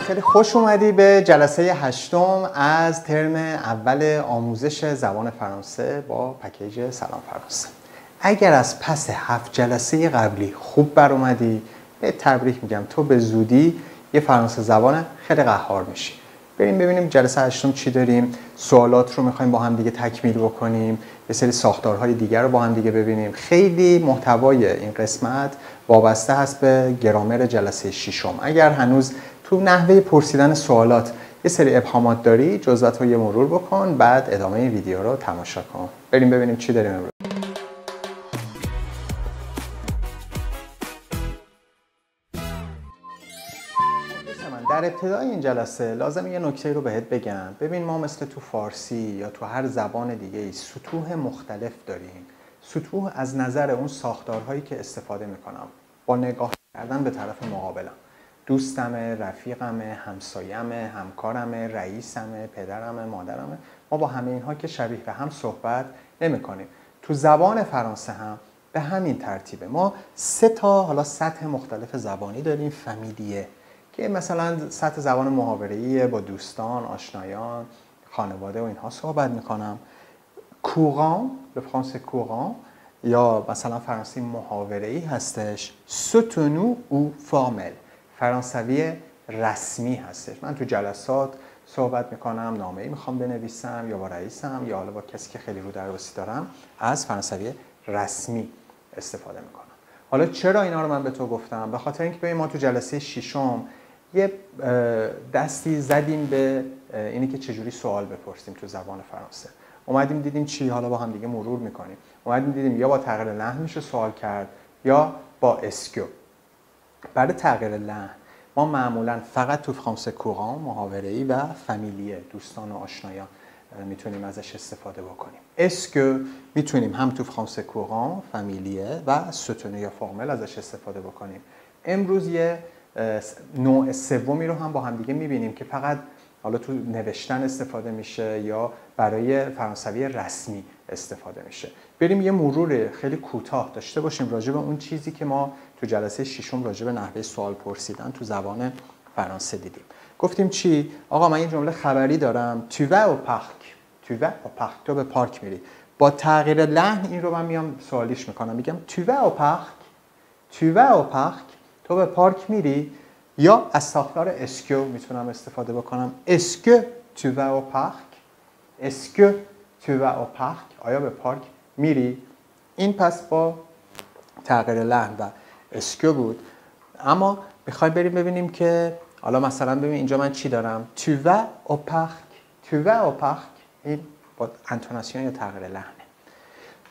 خیلی خوش اومدی به جلسه 8 از ترم اول آموزش زبان فرانسه با پکیج سلام فرانسه. اگر از پس 7 جلسه قبلی خوب بر اومدی، به تبریک میگم، تو به زودی یه فرانسه زبان خیلی قهار میشی. بریم ببینیم جلسه 8 چی داریم. سوالات رو میخوایم با هم دیگه تکمیل بکنیم، یه سری ساختارهای دیگر رو با هم دیگه ببینیم. خیلی محتوای این قسمت وابسته هست به گرامر جلسه 6. اگر هنوز تو نحوه پرسیدن سوالات یه سری ابهامات داری، جزئیات رو یه مرور بکن، بعد ادامه این ویدیو رو تماشا کن. بریم ببینیم چی داریم امروز. در ابتدای این جلسه لازم یه نکته رو بهت بگم. ببین، ما مثل تو فارسی یا تو هر زبان دیگه سطوح مختلف داریم. سطوح از نظر اون ساختارهایی که استفاده میکنم با نگاه کردن به طرف مقابلم. دوستمه، رفیقمه، همسایمه، همکارمه، رئیسمه، پدرمه، مادرمه. ما با همه اینها که شبیه به هم صحبت نمی کنیم. تو زبان فرانسه هم به همین ترتیبه. ما 3 حالا سطح مختلف زبانی داریم. فامیلیه که مثلا سطح زبان محاوره‌ایه، با دوستان، آشنایان، خانواده و اینها صحبت میکنم. کوران، به فرانسه کوران، یا مثلا فرانسه محاوره‌ای هستش. سوتونو او فارمل، فرانسوی رسمی هستش. من تو جلسات صحبت میکنم، نامه‌ای میخوام بنویسم یا با رئیسم یا حالا با کسی که خیلی رو درواسی دارم، از فرانسوی رسمی استفاده میکنم. حالا چرا اینا رو من به تو گفتم؟ به خاطر اینکه ببین، ما تو جلسه 6 یه دستی زدیم به اینی که چجوری سوال بپرسیم تو زبان فرانسه. اومدیم دیدیم چی، حالا با هم دیگه مرور میکنیم. اومدیم دیدیم یا با تغییر لحن میشه سوال کرد یا با اسکو. برای تغییر لحن ما معمولا فقط تو فرانسه کوران، محاوره‌ای و فامیلیه، دوستان و آشنایان، میتونیم ازش استفاده بکنیم. اسکو میتونیم هم تو فرانسه کوران، فامیلیه و سوتونو یا فرمل ازش استفاده بکنیم. امروز یه نوع سومی رو هم با هم دیگه میبینیم که فقط حالا تو نوشتن استفاده میشه یا برای فرانسوی رسمی استفاده میشه. بریم یه مرور خیلی کوتاه داشته باشیم راجع به اون چیزی که ما تو جلسه 6 راجع به نحوه سوال پرسیدن تو زبان فرانسه دیدیم. گفتیم چی؟ آقا من این جمله خبری دارم. Tu vas au parc. Tu vas au parc. تو به پارک میری. با تغییر لحن این رو من میام سوالیش میکنم. میگم Tu vas au parc. Tu vas au parc. تو به پارک میری. یا از ساختار اسکو میتونم استفاده بکنم. اسکو tu vas au parc. اسکو tu vas au parc. آیا به پارک میری؟ این پس با تغییر لحن و اسکو بود. اما میخوایم بریم ببینیم که حالا مثلا ببین اینجا من چی دارم. Tu vas au parc. Tu vas au parc. این با انتوناسیون یا تغییر لحنه.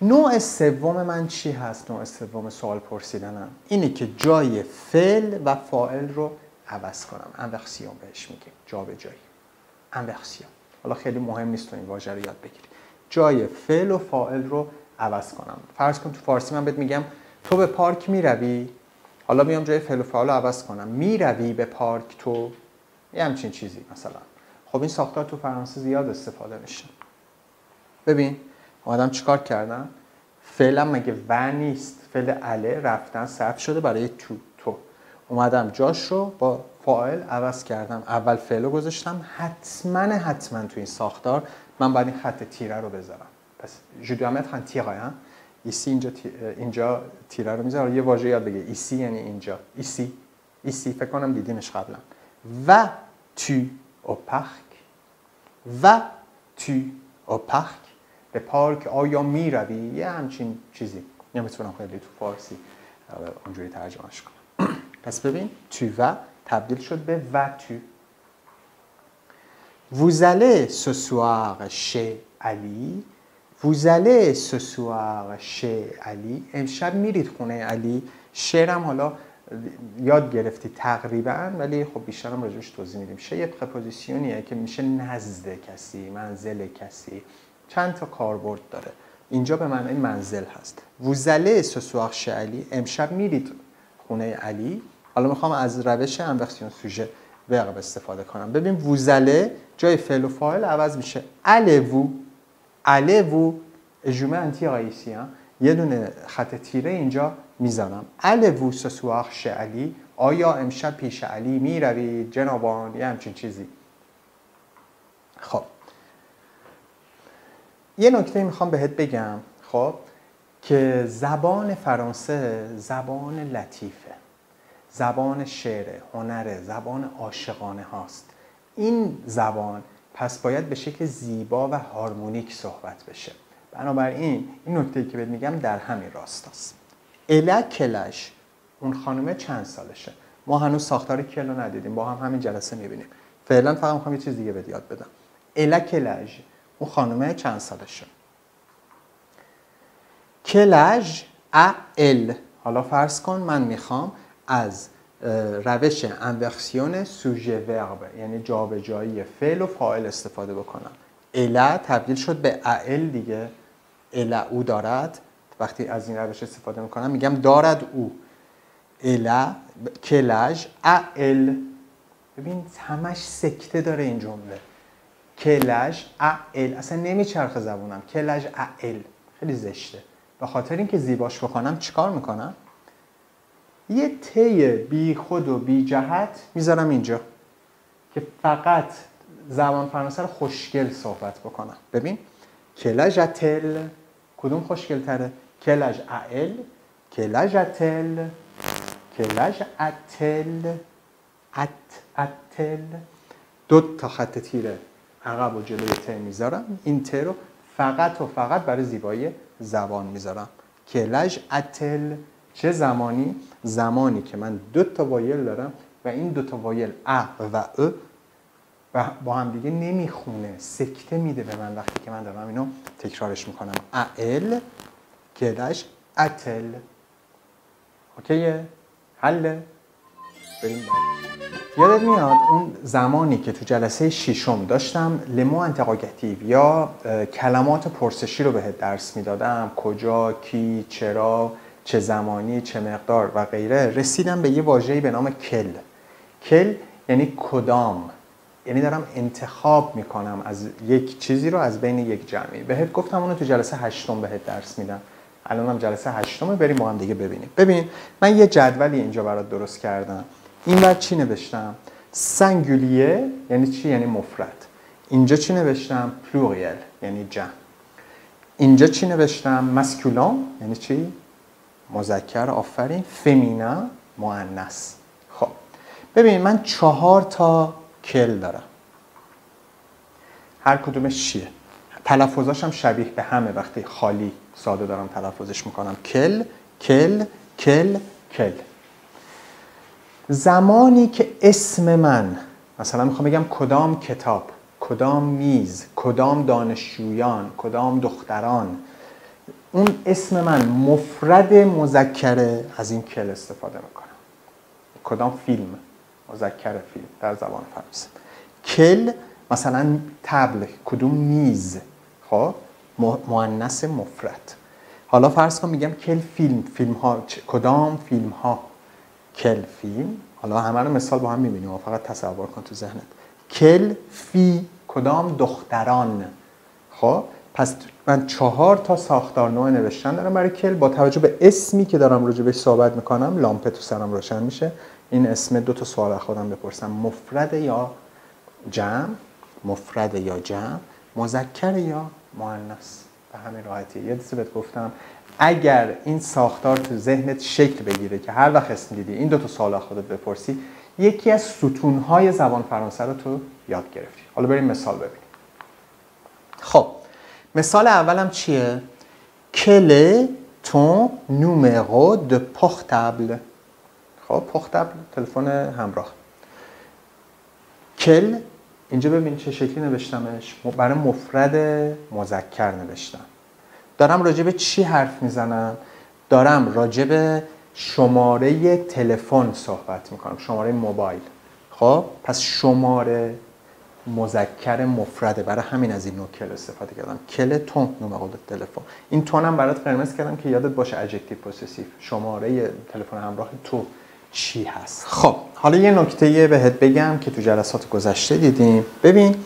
نوع سوم من چی هست؟ نوع سوم سوال پرسیدنم اینه که جای فعل و فاعل رو عوض کنم. انورسیون بهش میگیم، جابجایی. انورسیون. حالا خیلی مهم نیست تو این واژه رو یاد بگیری. جای فعل و فاعل رو عوض کنم. فرض کن تو فارسی من بهت میگم تو به پارک میروی. حالا میام جای فعل و فاعل رو عوض کنم. میروی به پارک تو؟ یه همچین چیزی مثلا. خب این ساختار تو فرانسه زیاد استفاده میشه. ببین آدم چیکار کردن؟ فعلم مگه و نیست؟ فعل اله رفتن صرف شده برای تو. اومدم جاش رو با فاعل عوض کردم. اول فعل رو گذاشتم. حتما تو این ساختار من باید این خط تیره رو بذارم. پس je dois mettre un tiret. اینجا تیره رو میذارم. یه واژه یاد بگیر. ایسی یعنی اینجا. ایسی فکر کنم دیدینش قبلا. و tu au parc. و tu au parc. به پارک آیا میروی؟ یه همچین چیزی. نمیتونم خیلی تو فارسی اونجوری ترجمهش کنم. پس ببین tu vas تبدیل شد به و tu. Vous allez ce soir chez Ali. Vous allez ce soir chez Ali. امشب میرید خونه علی. شعرم حالا یاد گرفتی تقریبا، ولی خب بیشترم راجعش توضیح میدیم. شه یه پرپوزیشنیه که میشه نزد کسی، منزل کسی. چند تا کاربرد داره. اینجا به معنای منزل هست. Vous allez ce soir chez Ali. امشب میرید خونه علی. حالا میخوام از روش انورسیون سوژه ورب استفاده کنم. ببین vous allez جای فعل و فاعل عوض میشه. allez vous. allez vous. اجومه انتی آیسی ها، یه دونه خط تیره اینجا میذارم. الو سسواخ علی، آیا امشب پیش علی میروید جنابان، یه همچین چیزی. خب یه نکته میخوام بهت بگم، خب که زبان فرانسه زبان لطیفه، زبان شعر، هنره، زبان عاشقانه هاست. این زبان پس باید به شکل زیبا و هارمونیک صحبت بشه. بنابراین این نکته‌ای که بهت میگم در همین راستاست. الا کلش، اون خانومه چند سالشه؟ ما هنوز ساختار کل رو ندیدیم، با هم همین جلسه میبینیم. فعلا فقط میخوام یه چیز دیگه بهت یاد بدم. الا کلش، اون خانومه چند سالشه؟ کلج ال. حالا فرض کن من میخوام از روش انورسیون سوژه ورب، یعنی جابجایی فعل و فاعل استفاده بکنم. الا تبدیل شد به ال دیگه. الا او دارد. وقتی از این روش استفاده میکنم میگم دارد او. الا کلج ال. ببین همش سکته داره این جمله. کلج ال، اصلا نمیچرخه زبونم. کلج ال خیلی زشته. به خاطر اینکه زیباش بخونم چیکار میکنم؟ یه تی بی خود و بی جهت میذارم اینجا که فقط زبان فرانسه رو خوشگل صحبت بکنم. ببین کلجتل، کدوم خوشگل تره؟ کلج ال، کلجتل، کلج اتل، اتل. دو تا خط تیره عقب و جلوی ت میذارم. این ت رو فقط و فقط برای زیبایی زبان میذارم. کلج اتل. چه زمانی؟ زمانی که من دو تا وایل دارم و این دو تا وایل ا و ا و با هم دیگه نمیخونه، سکته میده به من وقتی که من دارم اینو تکرارش میکنم. ال، کلج اتل. اوکیه؟ حله؟ بریم یادت میاد اون زمانی که تو جلسه ششم داشتم لمو انتقاگتیو یا کلمات پرسشی رو بهت درس میدادم، کجا، کی، چرا، چه زمانی، چه مقدار و غیره، رسیدم به یه واژه‌ای به نام کل. کل یعنی کدام، یعنی دارم انتخاب میکنم از یک چیزی رو از بین یک جمعی. بهت گفتم اونو تو جلسه هشتم بهت درس میدم. الانم جلسه هشتمه، بریم با هم دیگه ببینیم. ببین من یه جدولی اینجا برات درست کردم. این ور چی نوشتم؟ سنگولیه یعنی چی؟ یعنی مفرد. اینجا چی نوشتم؟ پلوریل یعنی جمع. اینجا چی نوشتم؟ ماسکولون یعنی چی؟ مذکر. آفرین. فمینا مؤنث. خب ببین من 4 تا کل دارم. هر کدومش چیه؟ تلفظاش هم شبیه به همه، وقتی خالی ساده دارم تلفظش میکنم. کل، کل، کل، کل. زمانی که اسم من، مثلا میخوام بگم کدام کتاب، کدام میز، کدام دانشجویان، کدام دختران، اون اسم من مفرد مذکره، از این کل استفاده میکنم. کدام فیلم، مذکر فیلم در زبان فرانسه. کل مثلا تبل، کدوم میز، خب مؤنث مفرد. حالا فرض کن میگم کل فیلم، فیلم ها، کدام فیلم ها، کل فیلم. حالا همه رو مثال با هم میبینیم، فقط تصور کن تو ذهنت. کل فی، کدام دختران. خب پس من 4 تا ساختار نوع نوشتن دارم برای کل. با توجه به اسمی که دارم راجع بهش صحبت میکنم لامپ تو سرم روشن میشه. این اسم 2 تا سوال خودم بپرسم، مفرد یا جمع، مفرد یا جمع، مذکر یا مؤنث. به همین راحتی. یه چیزی بهت گفتم، اگر این ساختار تو ذهنت شکل بگیره که هر وقت اسم دیدی این 2 تا سوال خودت بپرسی، یکی از ستونهای زبان فرانسه رو تو یاد گرفتی. حالا بریم مثال ببینیم. خب مثال اولم چیه؟ Quel est ton numéro de portable؟ خب پورتابل تلفن همراه. کل اینجا ببین چه شکلی نوشتمش، برای مفرد مذکر نوشتم. دارم راجع به چی حرف میزنم؟ دارم راجع به شماره تلفن صحبت میکنم، شماره موبایل. خب پس شماره مذکر مفرده، برای همین از این نوع کل استفاده کردم. کل تون نمره تلفن. این تون هم برات قرمز کردم که یادت باشه ادجکتیو پوزیسیو. شماره تلفن همراه تو چی هست؟ خب حالا یه نکته بهت بگم که تو جلسات گذشته دیدیم. ببین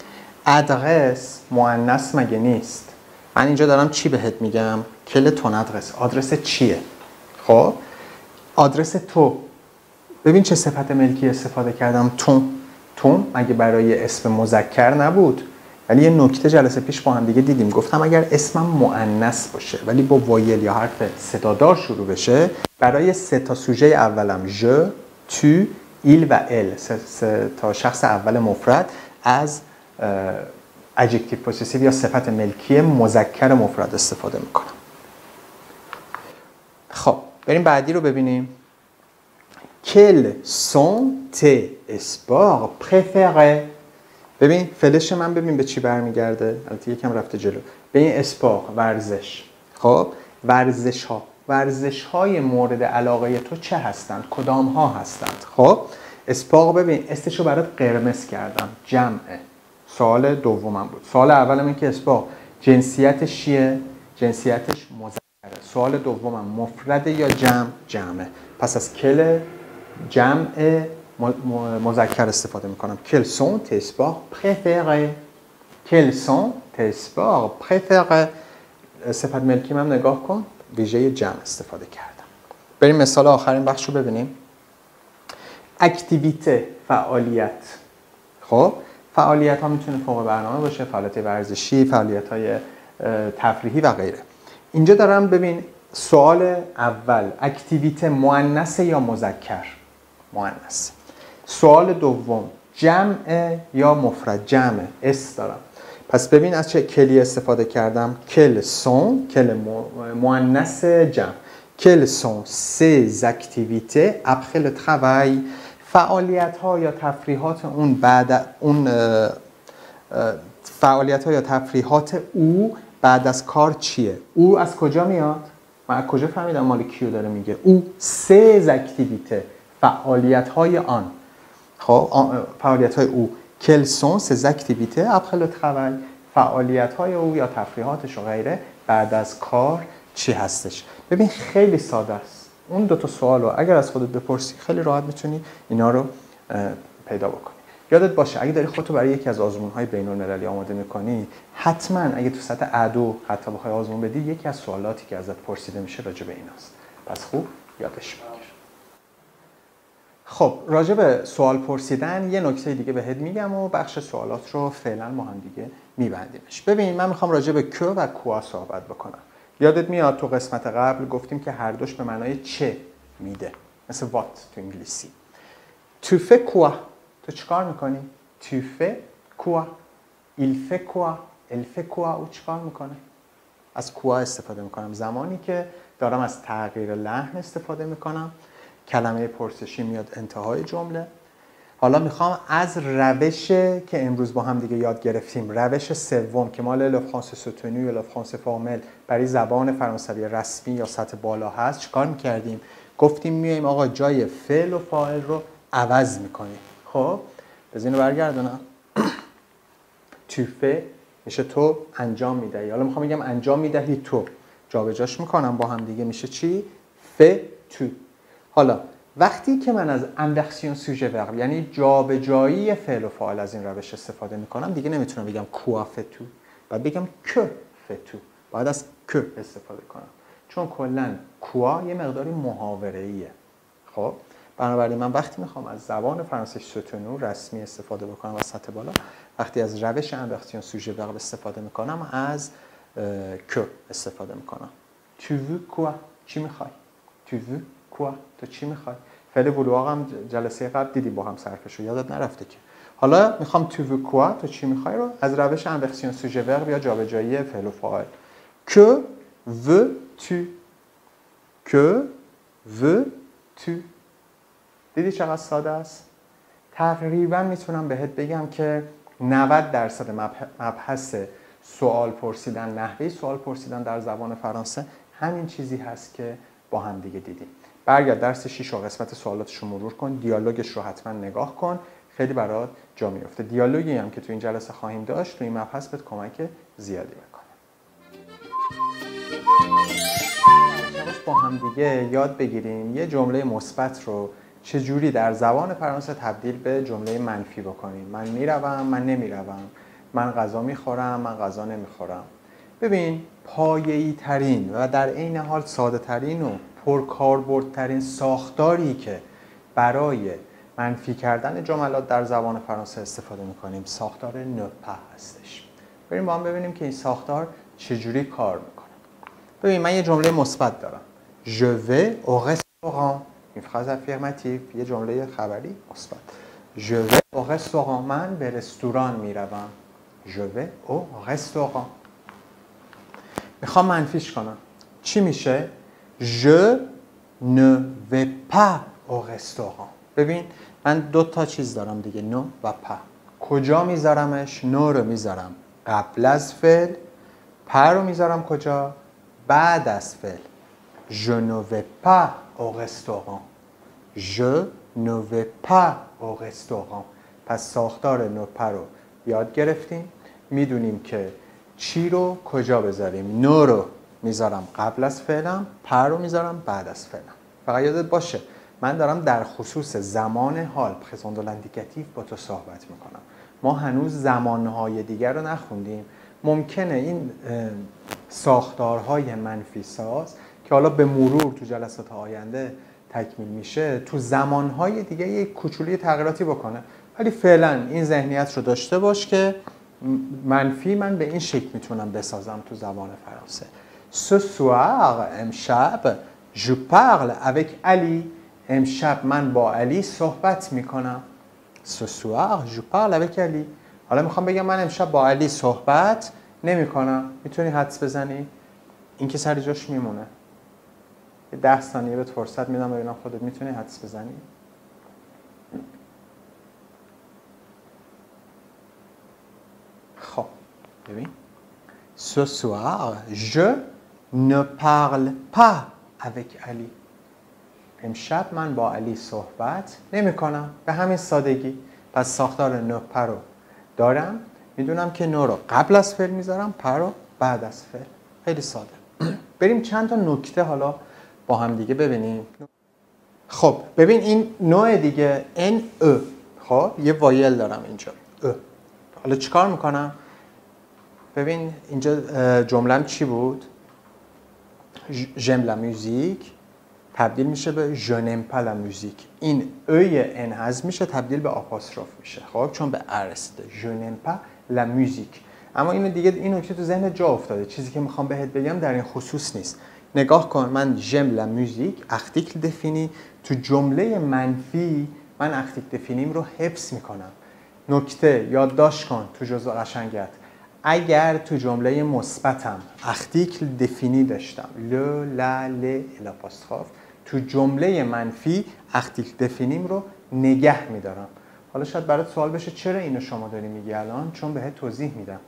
ادرس مؤنث مگه نیست؟ من اینجا دارم چی بهت میگم؟ کل تون آدرس. آدرس چیه؟ خب آدرس تو. ببین چه صفت ملکی استفاده کردم، تون. تون مگه برای اسم مذکر نبود؟ ولی یه نکته جلسه پیش با هم دیگه دیدیم، گفتم اگر اسمم مؤنث باشه ولی با وایل یا حرف صدادار شروع بشه، برای سه تا سوژه اولم ژ، تو، ایل و ال، سه تا شخص اول مفرد از ادجکتیو پوزیسیو یا صفت ملکی مذکر مفرد استفاده میکنم. خب بریم بعدی رو ببینیم. Quels sont tes sports préférés؟ ببین فلش من ببین به چی برمیگرده؟ البته یکم رفته جلو. به این اسپار، ورزش. خب ورزش های مورد علاقه تو چه هستند؟ کدام ها هستند؟ خب اسپار ببین استشو برات قرمز کردم، جمعه. سوال دومم بود. سوال اولم این که اسپار جنسیتش چیه؟ جنسیتش مذکره. سوال دومم مفرد یا جمعه. پس از کل جمع مذکر استفاده میکنم. Quels sont tes sports préférés؟ Quels sont tes sports préférés؟ صفت ملکی من نگاه کن، ویژه جمع استفاده کردم. بریم مثال آخرین بخش رو ببینیم. اکتیویته، فعالیت. خب فعالیت ها میتونه فوق برنامه باشه، فعالیت ورزشی، فعالیت های تفریحی و غیره. اینجا دارم ببین سوال اول اکتیویته مؤنث یا مذکر؟ مؤنث. سوال دوم جمع یا مفرد؟ جمع. اس دارم. پس ببین از چه کلی استفاده کردم. کل سون، کل مؤنث جمع. Quelles sont ces activités après le travail؟ فعالیت ها یا تفریحات اون بعد اون فعالیت ها یا تفریحات او بعد از کار چیه؟ او از کجا میاد؟ من از کجا فهمیدم مال کیو داره میگه؟ او ces activités، فعالیت های آن. خب فعالیت های او. Quelles sont ces activités après le travail؟ فعالیت های او یا تفریحاتش و غیره بعد از کار چی هستش؟ ببین خیلی ساده است. اون دو تا سوال رو اگر از خودت بپرسی خیلی راحت میتونی اینا رو پیدا بکنی. یادت باشه اگه داری خودتو برای یکی از آزمون‌های بین‌المللی آماده می‌کنی، حتما اگه تو سطح ادو حتی بخوای آزمون بدی، یکی از سوالاتی که ازت پرسیده میشه راجع به ایناست. پس خوب یادش بگیر. خب راجع به سوال پرسیدن یه نکته دیگه بهت میگم و بخش سوالات رو فعلا ما هم دیگه میبندیمش. ببین من میخوام راجع به که و کوا صحبت بکنم. یادت میاد تو قسمت قبل گفتیم که هر دوش به معنای چه میده، مثل what تو انگلیسی. Tu fais quoi؟ تو چیکار میکنی؟ Tu fais quoi؟ Il fait quoi؟ Elle fait quoi؟ او چیکار میکنه؟ از quoi استفاده میکنم زمانی که دارم از تغییر لحن استفاده میکنم. کلمه پرسشی میاد انتهای جمله. حالا میخوام از روش که امروز با هم دیگه یاد گرفتیم، روش سوم که مال ل فرانسه سوتنو یا ل فرانسه فورمل برای زبان فرانسوی رسمی یا سطح بالا هست، چیکار میکردیم؟ گفتیم میایم آقا جای فعل و فاعل رو عوض میکنیم. خب بذار اینو برگردونم. تو فعل میشه تو انجام میدهی. حالا میخوام بگم انجام میدهی تو، جابجاش میکنم با هم دیگه میشه چی؟ ف تو. حالا وقتی که من از انورسیون سوژه ورب یعنی جابجایی فعل و فاعل از این روش استفاده میکنم، دیگه نمیتونم بگم کوا فتو، باید بگم که فتو. باید از که استفاده کنم چون کلا کوا یه مقداری محاوره‌ایه. خب بنابراین من وقتی میخوام از زبان فرانسه سوتنو رسمی استفاده بکنم و سطح بالا، وقتی از روش انورسیون سوژه ورب استفاده میکنم از که استفاده میکنم. Tu veux quoi؟ چی میخوای؟ Tu veux quoi؟ تو چی میخوای؟ فعل بلوغ هم جلسه قبل دیدی با هم صرفشو، یادت نرفته که. حالا میخوام tu veux quoi؟ تو چی میخوای رو از روش انورسیون سوژه ورب یا جابجایی فعل و فاعل. Que veux-tu؟ Que veux-tu؟ دیدی چقدر ساده است؟ تقریبا میتونم بهت بگم که 90% مبحث سوال پرسیدن، نحوه سوال پرسیدن در زبان فرانسه همین چیزی هست که با هم دیگه دیدیم. برگرد درس 6 و قسمت سوالاتش رو مرور کن، دیالوگش رو حتما نگاه کن، خیلی برات جا میفته. دیالوگی هم که تو این جلسه خواهیم داشت تو این مبحث بهت کمک زیادی میکنه. با هم دیگه یاد بگیریم یه جمله مثبت رو چجوری در زبان فرانسه تبدیل به جمله منفی بکنیم. من میروم، من نمیروم، من غذا میخورم، من غذا نمیخورم. ببین پایه‌ای ترین و در عین حال ساده ترین و پرکاربردترین ساختاری که برای منفی کردن جملات در زبان فرانسه استفاده می‌کنیم ساختار نپا هستش. بریم با هم ببینیم که این ساختار چجوری کار می‌کنه. ببین من یه جمله مثبت دارم. Je vais au restaurant. این فراز افرماتیو، یه جمله خبری مثبت. Je vais au restaurant. من به رستوران میروم. Je vais au restaurant. میخوام منفیش کنم. چی میشه؟ Je ne vais pas au restaurant. ببین من دو تا چیز دارم دیگه، نو و پا. کجا میذارمش؟ نو رو میذارم قبل از فعل، پا رو میذارم کجا؟ بعد از فعل. Je ne vais pas au restaurant. Je ne vais pas au restaurant. پس ساختار نو پا رو یاد گرفتیم. میدونیم که چی رو کجا بذاریم. نو رو میذارم قبل از فعلم، پا رو میذارم بعد از فعلم. فقط یادت باشه من دارم در خصوص زمان حال پرزنت اندیکاتیو با تو صحبت میکنم. ما هنوز زمانهای دیگر رو نخوندیم. ممکنه این ساختارهای منفی ساز که حالا به مرور تو جلسات آینده تکمیل میشه تو زمانهای دیگه یک کوچولی تغییراتی بکنه، ولی فعلا این ذهنیت رو داشته باش که منفی من به این شکل میتونم بسازم تو زبان فرانسه. Ce soir امشب je parle avec Ali. امشب من با علی صحبت میکنم. Ce soir je parle avec Ali. حالا میخوام بگم من امشب با علی صحبت نمیکنم. میتونی حدس بزنی؟ این که سر جاش میمونه. 10 ثانیه بهت فرصت میدم ببینم خودت میتونی حدس بزنی. خب ببین Ce soir je ne parle pas avec Ali. امشب من با علی صحبت نمی کنم. به همین سادگی. پس ساختار نو پا رو دارم. میدونم که نو رو قبل از فعل میذارم، پا رو بعد از فعل. خیلی ساده. بریم چند تا نکته حالا با هم دیگه ببینیم. خب ببین این نوع دیگه ان ا. خب یه وایل دارم اینجا ا. حالا چیکار میکنم؟ ببین اینجا جمله‌ام چی بود؟ j'aime la musique تبدیل میشه به je n'aime pas la musique. این اوی ان حذف میشه تبدیل به آپاستروف میشه. خب چون به ار رسیده. je n'aime pas la musique. اما اینو دیگه این نکته تو ذهن جا افتاده. چیزی که میخوام بهت بگم در این خصوص نیست. نگاه کن من j'aime la musique article défini تو جمله منفی من article définیم رو حفظ میکنم. نکته یادداشت کن تو جزء قشنگت. اگر تو جمله مثبتم article défini داشتم le la le l'apostrophe تو جمله منفی article définیم رو نگه میدارم. حالا شاید برات سوال بشه چرا اینو شما داری میگی الان؟ چون بهت توضیح میدم.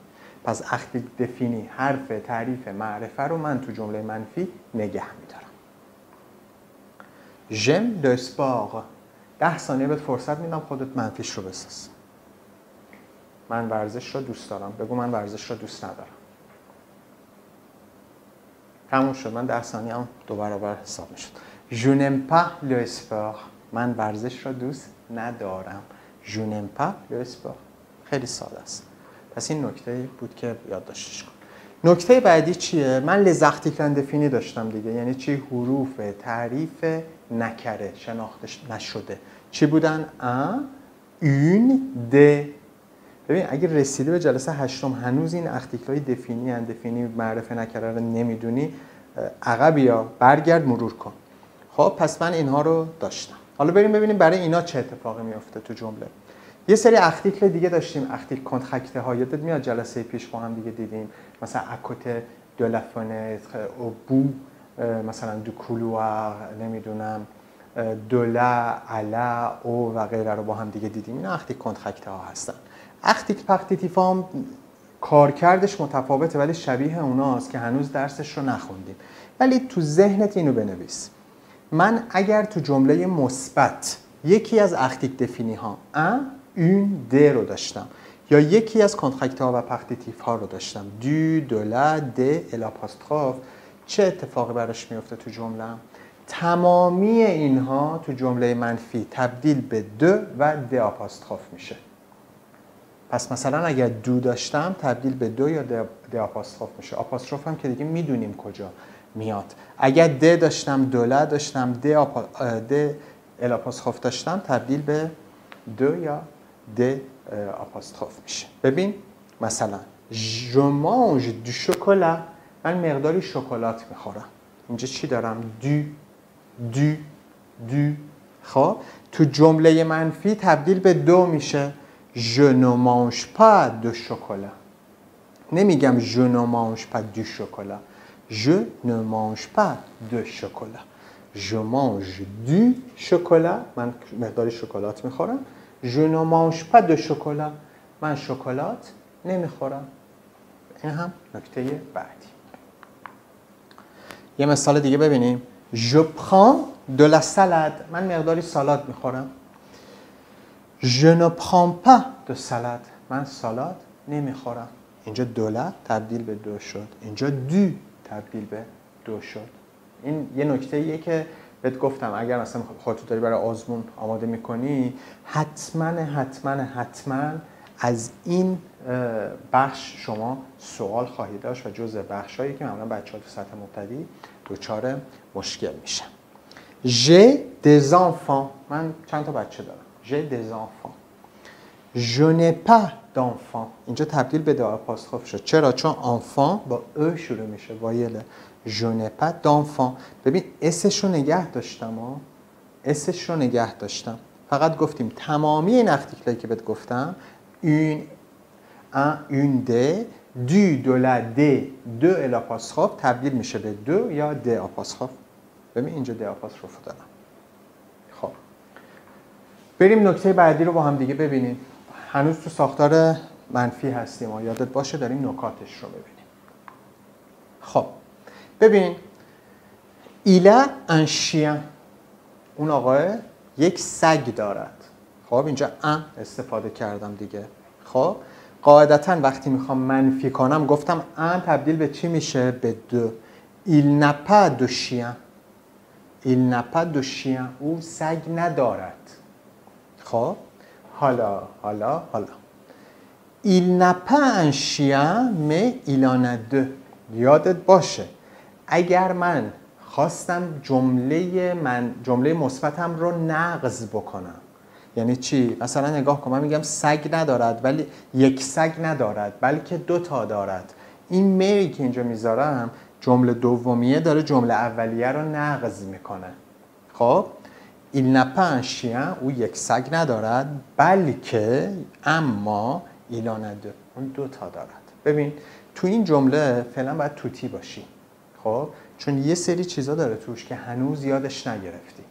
پس article défini حرف تعریف معرفه رو من تو جمله منفی نگه میدارم. j'aime le sport. 10 ثانیه بهت فرصت میدم خودت منفیش رو بساز. من ورزش رو دوست دارم. بگو من ورزش رو دوست ندارم. تموم شد. من 10 ثانیه هم 2 برابر حساب میشد. Je n'aime pas le sport. من ورزش رو دوست ندارم. Je n'aime pas le sport. خیلی ساده است. پس این نکته بود که یادداشتش کن. نکته بعدی چیه؟ من les articles indéfinis داشتم دیگه. یعنی چی؟ حروف تعریف نکره، شناخته نشده. چی بودن؟ un, une, des. ببین اگه رسیده به جلسه 8 هنوز این ارتیکل‌های دفینی اندفینی معرفه نکره رو نمیدونی، عقب یا برگرد مرور کن. خب پس من اینها رو داشتم. حالا بریم ببینیم برای اینا چه اتفاقی میفته تو جمله. یه سری ارتیکل دیگه داشتیم، ارتیکل کنترکته ها. یادت میاد جلسه پیش با هم دیگه دیدیم، مثلا اکوته دو لا فنتر او بو، مثلا دو کولوار، نمیدونم دولا علا او و غیره رو با هم دیگه دیدیم. اینا ارتیکل کنترکته ها هستن. ارتیکل پارتیتیف هم کارکردش متفاوته ولی شبیه اوناست که هنوز درسش رو نخوندیم. ولی تو ذهنت اینو بنویس. من اگر تو جمله مثبت یکی از ارتیکل دفینی ها un, une, des رو داشتم یا یکی از کنترکت ها و پارتیتیف ها رو داشتم du, de la, de, l'apostrophe، چه اتفاقی براش میفته تو جمله؟ تمامی اینها تو جمله منفی تبدیل به de و de apostrophe میشه. پس مثلا اگر دو داشتم تبدیل به دو یا د آپاستروف میشه. آپاستروف هم که دیگه میدونیم کجا میاد. اگر د داشتم، دوله داشتم، د ال آپاستروف داشتم تبدیل به دو یا د آپاستروف میشه. ببین مثلا je mange du chocolat، من مقداری شکلات میخورم. اینجا چی دارم؟ دو. خب تو جمله منفی تبدیل به دو میشه. je ne mange pas de chocolat. نمیگم je ne mange pas du chocolat. je ne mange pas de chocolat. je mange du chocolat، من مقداری شکلات میخورم. je ne mange pas de chocolat، من شکلات نمیخورم. این هم نکته بعدی. یه مثال دیگه ببینیم. je prends de la salade، من مقداری سالاد میخورم. je ne prends pas de salade، من سالاد نمیخورم. اینجا دوله تبدیل به دو شد، اینجا دو تبدیل به دو شد. این یه نکته ایه که بهت گفتم اگر مثلا خودت داری برای آزمون آماده میکنی حتما از این بخش شما سوال خواهید داشت و جزء بخشایی که معمولا بچه‌ها تو سطح مبتدی دچار مشکل میشن. j'ai des enfants، من چند تا بچه دارم. j'ai des enfants. je n'ai pas d'enfants، اینجا تبدیل به د آپاستروف شد. چرا؟ چون enfant با ا شروع میشه، وایله. je n'ai pas d'enfants. ببین اسش رو نگه داشتم. فقط گفتیم تمامی این ارتیکلایی که بهت گفتم une de du de la d de ال آپاستروف تبدیل میشه به دو یا د آپاستروف. ببین اینجا د آپاستروف رو دارم. خب بریم نکته بعدی رو با هم دیگه ببینیم. هنوز تو ساختار منفی هستیم، یادت باشه داریم نکاتش رو ببینیم. خب ببین il a un chien، اون آقای یک سگ دارد. خب اینجا ان استفاده کردم دیگه. خب قاعدتا وقتی میخوام منفی کنم گفتم ان تبدیل به چی میشه؟ به دو. il n'a pas de chien، il n'a pas de chien، او سگ ندارد. خب حالا il n'a pas un chien mais il en a deux. یادت باشه اگر من خواستم جمله مثبتم رو نقض بکنم یعنی چی؟ مثلا نگاه کن، من میگم سگ ندارد ولی یک سگ ندارد بلکه دو تا دارد. این میری که اینجا میذارم جمله دومیه داره جمله اولیه رو نقض میکنه. خب il n'a pas un chien، او یک سگ ندارد، بلکه اما il en a deux، اون دو تا دارد. ببین تو این جمله فعلا باید توتی باشی. خب چون یه سری چیزا داره توش که هنوز یادش نگرفتی.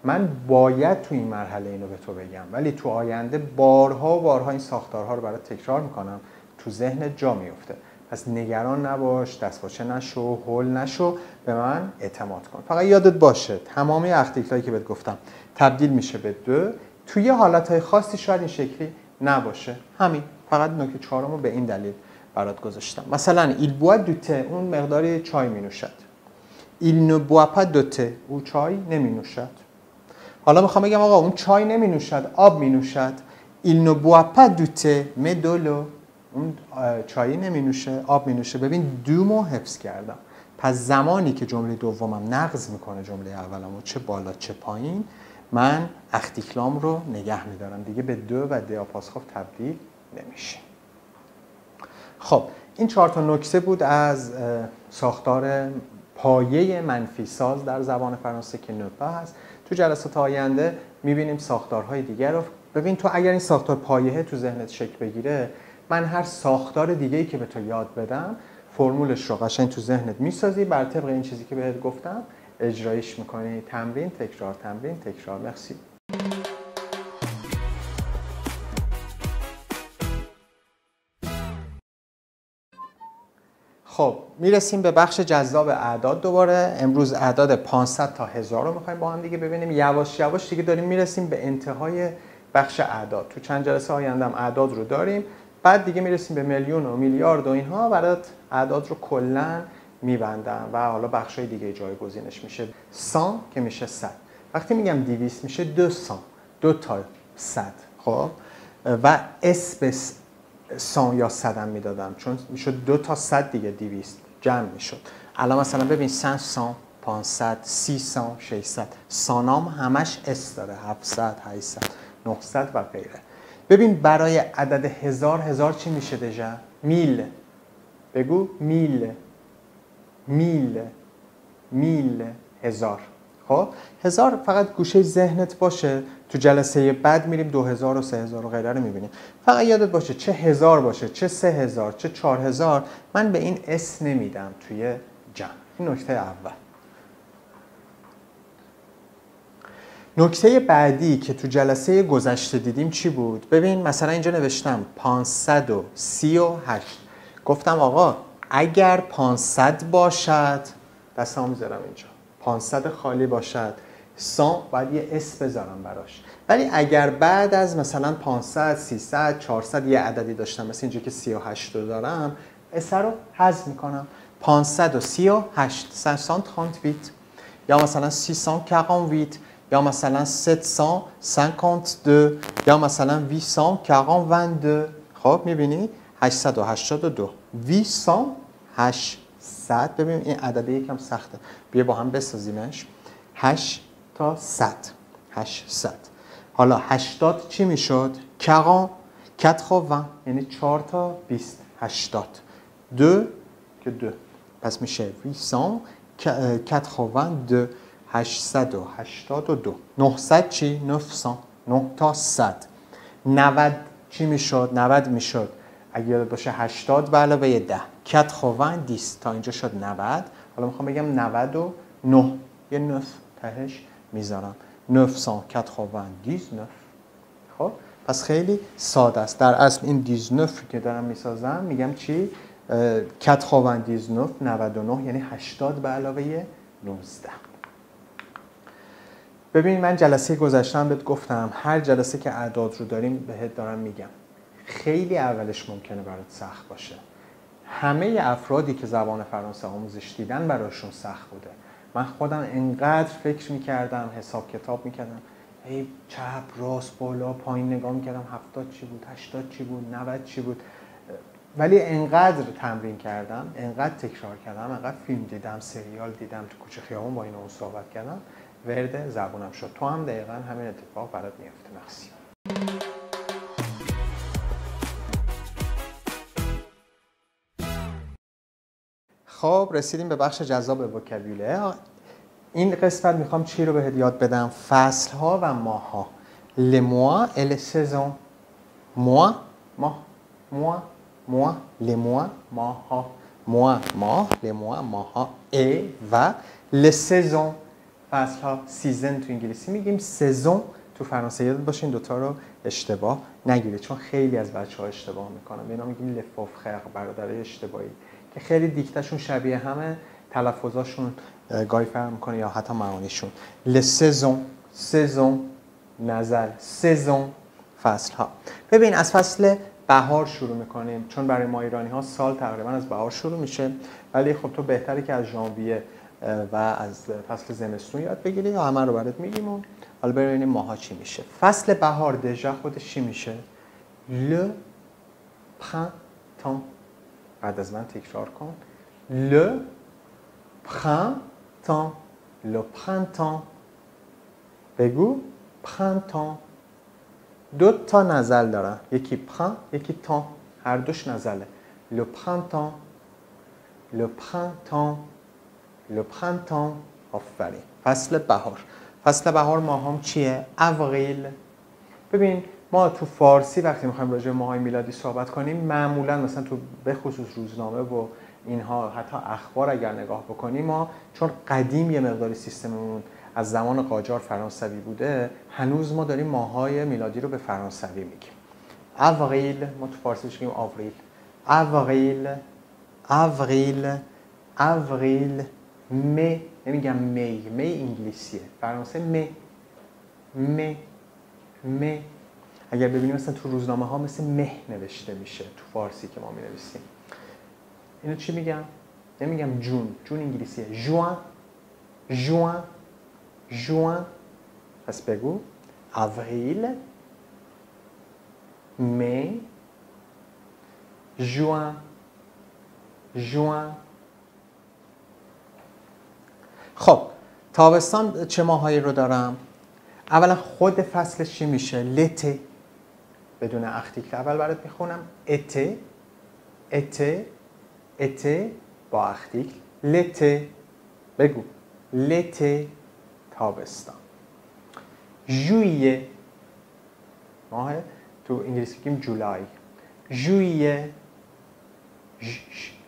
من باید تو این مرحله اینو به تو بگم ولی تو آینده بارها این ساختارها رو برات تکرار میکنم، تو ذهنت جا میفته. پس نگران نباش، دستپاچه نشو، هول نشو، به من اعتماد کن. فقط یادت باشه تمامی ارتیکلایی که بهت گفتم تبدیل میشه به دو. توی حالتهای خاصی شاید این شکلی نباشه. همین فقط نکته چهارم رو به این دلیل برات گذاشتم. مثلا il boit du thé، اون مقداری چای می نوشد. il ne boit pas de thé، او چای نمی نوشد. حالا میخوام بگم آقا اون چای نمی نوشد، آب می نوشد. il ne boit pas du thé mais de l'eau، اون چای نمی نوشه، آب می نوشه. ببین دومو حفظ کردم. پس زمانی که جمله دومم نقض میکنه جمله اولمو چه بالا چه پایین، من ارتیکلام رو نگه میدارم دیگه، به دو و د آپاستروف تبدیل نمیشه. خب این 4 تا نکته بود از ساختار پایه منفی ساز در زبان فرانسه که نوپا هست. تو جلسات آینده میبینیم ساختارهای دیگر رو. ببین تو اگر این ساختار پایه تو ذهنت شکل بگیره، من هر ساختار دیگه‌ای که به تو یاد بدم فرمولش رو قشنگ تو ذهنت میسازی، بر طبق این چیزی که بهت گفتم اجرایش میکنی. تمرین تکرار، تمرین تکرار. مرسی. خب میرسیم به بخش جذاب اعداد دوباره. امروز اعداد 500 تا 1000 رو میخوایم با هم دیگه ببینیم. یواش یواش دیگه داریم میرسیم به انتهای بخش اعداد. تو چند جلسه آینده هم اعداد رو داریم، بعد دیگه میرسیم به میلیون و میلیارد و اینها. برات اعداد رو کلا میبندم و حالا بخشای دیگه جایگزینش میشه. 100 که میشه 100. وقتی میگم 200 میشه 200، 2 تا 100. خب و 100 یا 100 هم میدادم، چون میشد 2 تا 100 دیگه 200 جمع میشد. الان مثلا ببین 500 500 300 600 سانام همش اس داره، 700 800 900 و غیره. ببین برای عدد هزار چی میشه دژا؟ میل. بگو میل. میل هزار. خب 1000 فقط گوشه ذهنت باشه، تو جلسه بعد میریم 2000 و 3000 و غیره رو میبینیم. فقط یادت باشه چه 1000 باشه، چه 3000، چه 4000، من به این اس نمیدم توی جمع. این نکته اول. نکته بعدی که تو جلسه گذشته دیدیم چی بود؟ ببین مثلا اینجا نوشتم 538. گفتم آقا اگر 500 باشد، دستمو میذارم اینجا، 500 خالی باشد، 100 باید یه اس بذارم براش. ولی اگر بعد از مثلا 500 300 400 یه عددی داشتم، مثل اینجا که 38 رو دارم، اس رو حذف میکنم. 538 538 یا مثلا 648 یا مثلا 752 یا مثلا 842. خب میبینی 882 800. ببین این عدده یکم سخته، بیا با هم بسازیمش. 8 تا 100 800. حالا 80 چی میشد؟ 40 80 یعنی 4 تا 20 80. 2 که 2 پس میشه 882 882. 900 چی؟ 900 9 تا 100. 90 چی میشد؟ 90 میشد اگه یاد باشه 80 به علاوه 10 90 تا اینجا شد 90. حالا میخوام بگم 99 یه 9 تهش میذارم 999. خب پس خیلی ساده است. در اصل این 19 که دارم میسازم میگم چی؟ 99 99 یعنی 80 به علاوه 19. ببین من جلسه گذشتم بهت گفتم هر جلسه که اعداد رو داریم بهت دارم میگم خیلی اولش ممکنه برات سخت باشه. همه افرادی که زبان فرانسه آموزش دیدن براشون سخت بوده. من خودم انقدر فکر میکردم، حساب کتاب میکردم، هی چپ راست بالا پایین نگاه میکردم 70 چی بود، 80 چی بود، 90 چی بود. ولی انقدر تمرین کردم، انقدر تکرار کردم، انقدر فیلم دیدم، سریال دیدم، تو کوچه خیابون با این اون صحبت کردم، ورد زبونم شد. تو هم دقیقاً همین اتفاق برات میفته. مخصی. خب رسیدیم به بخش جذاب وکابوله. این قسمت میخوام چی رو بهت یاد بدم؟ فصل ها و ماه ها. les mois et les saisons. mois ماه، mois mois les mois ماه ها، mois ماه، les mois ماه ها، et و les saisons فصل ها. سیزن تو انگلیسی میگیم، سزون تو فرانسه. یاد باشه این دوتا رو اشتباه نگیرید چون خیلی از بچه‌ها اشتباه میکنن. اینا میگیم لفوفخر، برادرای اشتباهی که خیلی دیکتهشون شبیه همه، تلفظاشون گاهی فرق میکنه یا حتی معانیشون. لسزون سزون نزل، سزون فصل ها. ببین از فصل بهار شروع میکنیم چون برای ما ایرانی ها سال تقریبا از بهار شروع میشه، ولی خب تو بهتره که از ژانویه و از فصل زمستون یاد بگیری یا همه رو برات میگیم. حالا ببینیم ماها چی میشه. فصل بهار دژا خودش چی میشه؟ le printemps. بعد از من تکرار کن. le printemps. le printemps. بگو printemps. دو تا نزل دارن، یکی پرن یکی تان، هر دوش نزله. le printemps. le printemps. le printemps. آفرین. فصل بهار. فصل بهار ماهام چیه؟ اوریل. ببین ما تو فارسی وقتی میخوایم راجع به ماهای میلادی صحبت کنیم معمولا مثلا تو به خصوص روزنامه و اینها حتی اخبار اگر نگاه بکنیم، ما چون قدیم یه مقداری سیستممون از زمان قاجار فرانسوی بوده، هنوز ما داریم ماهای میلادی رو به فرانسوی میگیم. اوریل ما تو فارسی میگیم آوریل. اوریل اوریل اوریل. می نمیگم می انگلیسیه، فرانسه می. اگر ببینیم مثلا تو روزنامه ها مثل مه نوشته میشه تو فارسی که ما می نویسیم. اینو چی میگم؟ نمیگم جون انگلیسیه. جوان. پس بگو اوریل، می، juin juin. خب تابستان چه ماهایی رو دارم؟ اولا خود فصلش چی میشه؟ لته، بدون اختیکل اول برات میخونم. اته اته اته با اختیکل. لته، بگو لته، تابستان. ژوئیه، ماه تو انگلیسی میگیم جولای. ژوئیه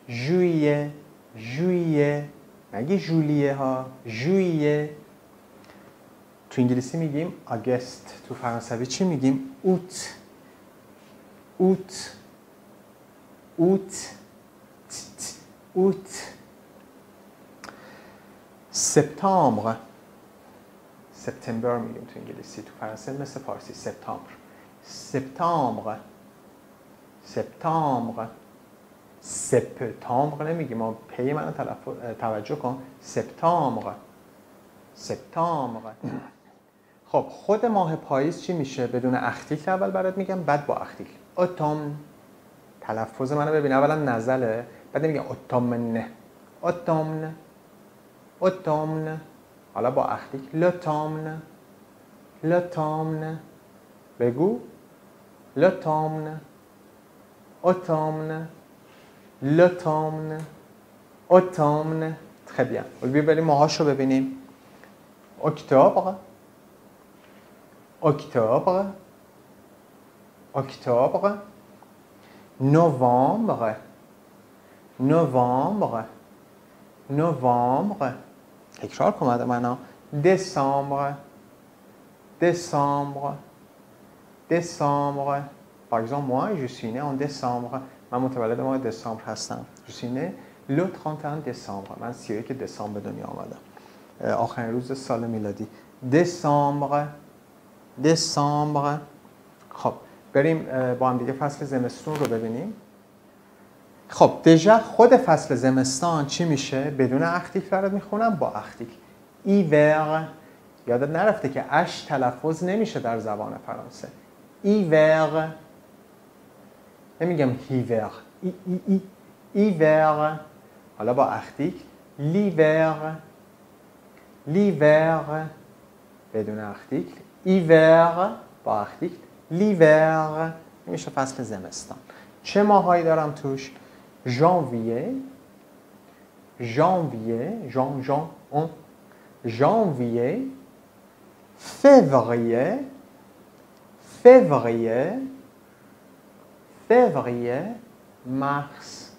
ژوئیه ژوئیه، نگی ژولیه ها، ژوئیه. تو انگلیسی میگیم آگست، تو فرانسوی چی میگیم؟ اوت اوت اوت اوت. سپتامبر، سپتامبر میگیم تو انگلیسی، تو فرانسه مثل فارسی سپتامبر. سپتامبر سپتامبر سپتامبر نمیگیم، ما پی منو توجه کن. سپتامبر سپتامبر. خب خود ماه پاییز چی میشه؟ بدون اختیکل اول برات میگم، بعد با اختیکل. اتم، تلفظ منو ببین، اولا نزله، بعد میگم اتمنه اتمنه اتمنه، حالا با اختیکل. لتامنه لتامنه، بگو لتامنه اتمنه لتامنه اتمنه. très bien. بیا بریم ماهاشو ببینیم. اکتبر اکتبر اکتبر. نوامبر نوامبر نوامبر. تکرار کن منو. دسامبر دسامبر دسامبر. par exemple moi je suis né en décembre، من متولد ماه دسامبر هستم. je suis né le 31 décembre، من 31 دسامبر به دنیا آمدم، آخرین روز سال میلادی. دسامبر دسامبر. خب بریم با هم دیگه فصل زمستون رو ببینیم. خب دژا خود فصل زمستان چی میشه؟ بدون اختیکل برات میخونم، با اختیکل. ایور، یادت نرفته که اش تلفظ نمیشه در زبان فرانسه. ایور، نمیگم هیور، ایور. حالا با اختیکل. لیور لیور، بدون اختیکل. ایور با اختیکل. لیور میشه فصل زمستان. چه ماهایی دارم توش؟ ژانویه ژانویه ژانویه، فوریه فوریه فوریه، مارس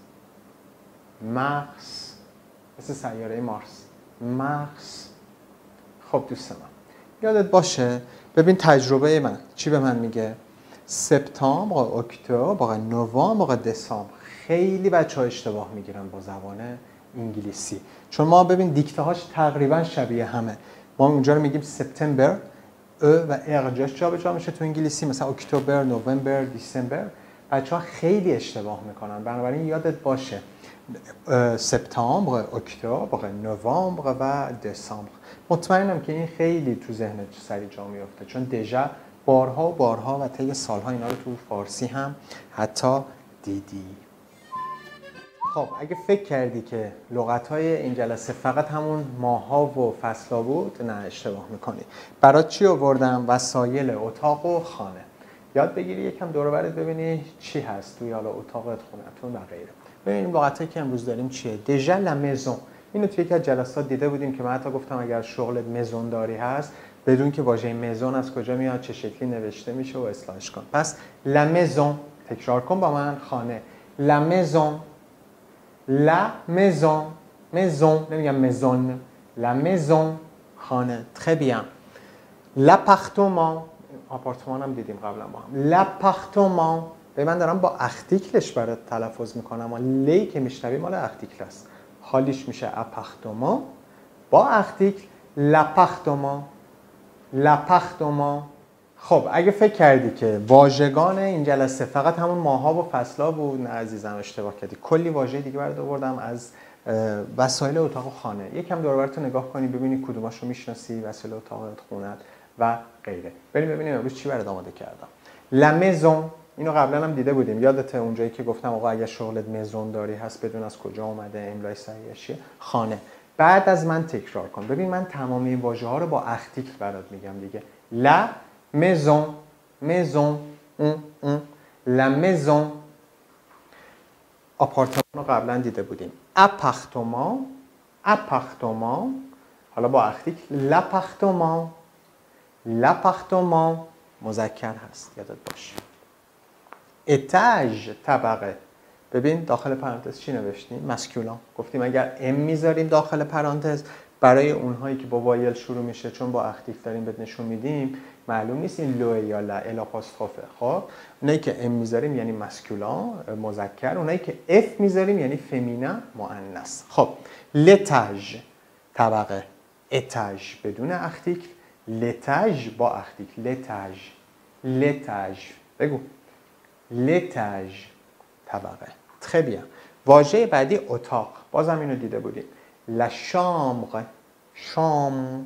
مارس، مثل سیاره مارس، مارس. خب دوست من یادت باشه، ببین تجربه من چی به من میگه. سپتامبر، اکتبر، نوامبر، دسامبر. خیلی بچه‌ها اشتباه میگیرن با زبان انگلیسی، چون ما ببین دیکته هاش تقریبا شبیه همه. ما اونجا رو میگیم سپتامبر، و ار جاش جابجا میشه تو انگلیسی، مثلا اکتبر، نوامبر، دیسمبر. بچه‌ها خیلی اشتباه میکنن، بنابراین یادت باشه سپتامبر، اکتبر، نوامبر و دسامبر. مطمئنم که این خیلی تو ذهنت سریع جا میفته، چون دژا بارها و بارها و طی سالها اینا رو تو فارسی هم حتی دیدی. خب اگه فکر کردی که لغت‌های این جلسه فقط همون ماه‌ها و فصل‌ها بود، نه اشتباه می‌کنی. برات چی آوردم؟ وسایل اتاق و خانه. یاد بگیری، یکم دور و برت ببینی چی هست توی حالا اتاقت، خونه‌تون و غیره. ببینیم لغتایی که امروز داریم چیه. دژا لا مزون، اینو توی یکی از جلسات دیده بودیم که من حتی گفتم اگر شغل مزونداری هست، بدون که واژه مزون از کجا میاد، چه شکلی نوشته میشه و اصلاحش کن. پس لا مزون، تکرار کن با من. خانه. لا مزون La maison، maison، نمیگم مزون. La maison، خانه. très bien. L'appartement، آپارتمان هم دیدیم قبلا با هم. L'appartement، به من دارم با اختیکلش برات تلفظ میکنم، و لی که میشنوی مال اختیکل است. حالیش میشه اپارتمان، با اختیکل l'appartement l'appartement. خب اگه فکر کردی که واژگان این جلسه فقط همون ماها و فصلا بود، نه عزیزم اشتباه کردی. کلی واژه دیگه برات آوردم از وسایل اتاق و خانه. یکم دور و برت نگاه کنی ببینی کدوماشو میشناسی، وسایل اتاقت، خونت و غیره. بریم ببینیم امروز چی برات آماده کردم. La maison، اینو قبلا هم دیده بودیم، یادته اونجایی که گفتم آقا اگه شغلت مزون داری هست بدون از کجا اومده، املای صحیحش چیه؟ خانه. بعد از من تکرار کن. ببین من تمام این واژه ها رو با ارتیکل برات میگم دیگه. لا مزون، مزون، لا مزون. آپارتمان رو قبلا دیده بودیم. اپارتمان، اپارتمان. حالا با ارتیکل لاپارتمان، لاپارتمان مذکر هست، یادت باشه. اتاژ، طبقه. ببین داخل پرانتز چی نوشتیم؟ مسکولان. گفتیم اگر ام میذاریم داخل پرانتز برای اونهایی که با وایل شروع میشه، چون با اختیف داریم بهت نشون میدیم معلوم نیست این لو یا لا، ال آپوستروفه. خب اونایی که ام میذاریم یعنی مسکولان مذکر، اونایی که اف میذاریم یعنی فمینا مؤنث. خب لتاژ، طبقه. اتاژ بدون اختیف، لتاژ با اختیف. لتاژ، لتاژ. بگو لتاژ، طبقه. très bien. واژه بعدی اتاق. بازم اینو دیده بودیم. la chambre، chambre،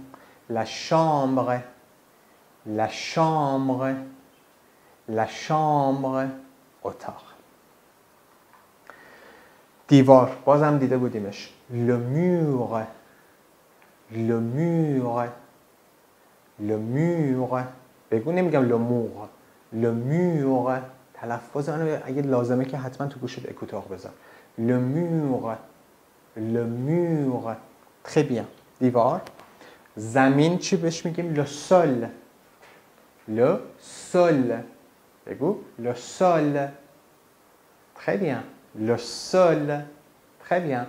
la chambre، la chambre، la chambre، اتاق. دیوار. بازم دیده بودیمش. le mur، le mur، le mur. بگو نمیگم le mur، le mur. تلفظ آن اگه لازمه که حتما تو گوشت اکوتاق بذار. le mur، le mur. très bien. دیوار. زمین چی بهش میگیم؟ le sol، le sol. بگو le sol. très bien. le sol. très bien.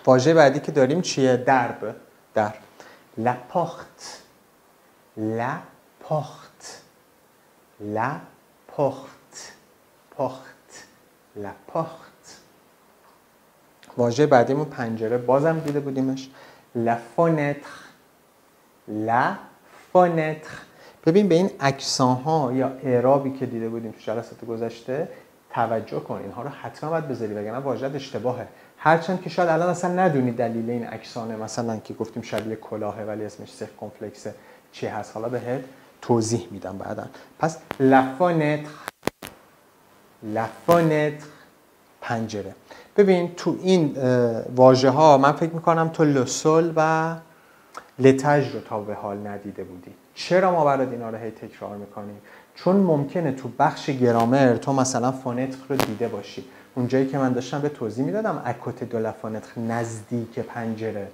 واژه بعدی که داریم چیه؟ درب. در. la porte، la porte، la porte، porte، la porte. واژه بعدیمون پنجره. بازم دیده بودیمش. la fenêtre، la fenêtre. ببین به این اکسان ها یا اعرابی که دیده بودیم تو جلسات گذشته توجه کن، اینها رو حتما باید بذاری وگرنه واژه اشتباهه. هرچند که شاید الان اصلا ندونی دلیل این اکسانه، مثلا که گفتیم شبیه کلاهه ولی اسمش سرکمفلکسه چی هست، حالا بهت توضیح میدم بعدا. پس la fenêtre، la fenêtre، پنجره. ببین تو این واژه ها من فکر میکنم تو لسول و لتاژ رو تا به حال ندیده بودی. چرا ما برات اینا رو هی تکرار میکنیم؟ چون ممکنه تو بخش گرامر تو مثلا فونتر رو دیده باشی، اونجایی که من داشتم به توضیح میدادم اکوت دو لا فونتر، نزدیک پنجره،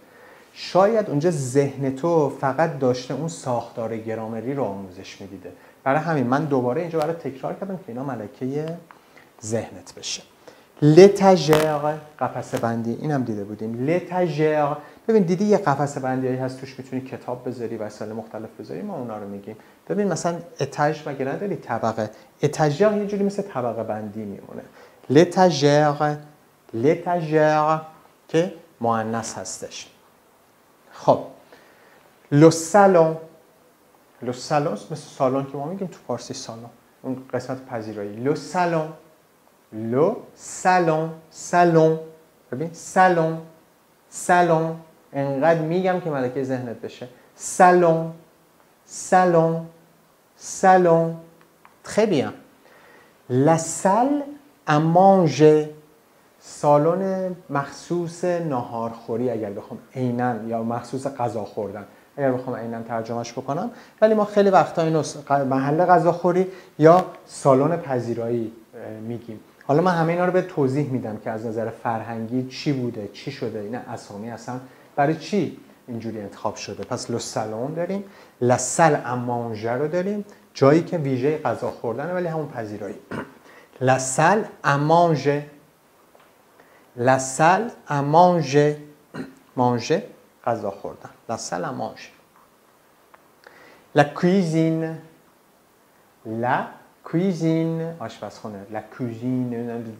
شاید اونجا ذهن تو فقط داشته اون ساختار گرامری رو آموزش میدیده. برای همین من دوباره اینجا برای تکرار کردم که اینا ملکه ذهنت بشه. لتاژر، قفسه بندی، اینم دیده بودیم. لتاژر. ببین دیدی یه قفسه بندیایی هست توش میتونی کتاب بذاری، وسایل مختلف بذاری، ما اونا رو میگیم. ببین مثلا اتاژ مگه نداری؟ طبقه. اتاژر یه جوری مثل طبقه بندی میمونه. لتاژر، لتاژر که مؤنث هستش. خب لو سالن، لو سالن مثل سالن که ما میگیم تو فارسی سالن، اون قسمت پذیرایی. لو سالن، لو سالن، سالن. ببین سالن، سالن. انقدر میگم که ملکه ذهنت بشه. سالن، سالن، سالن. très bien. la salle à manger، سالن مخصوص ناهارخوری اگر بخوام عیناً، یا مخصوص غذا خوردن اگر بخوام عیناً ترجمهش بکنم، ولی ما خیلی وقتا اینو محل غذاخوری یا سالن پذیرایی میگیم. حالا من همه اینا رو به توضیح میدم که از نظر فرهنگی چی بوده، چی شده، این اسامی اصلا برای چی اینجوری انتخاب شده. پس لو سالن داریم، لا سال ا مانژر رو داریم، جایی که ویژه غذا خوردن ولی همون پذیرایی. لا سال ا مانژر، لا سال ا مانژر، مانژر غذا خوردن، لا سال ا مانژر. لا کویزین، لا کویزین آشپزخونه. لا کوزین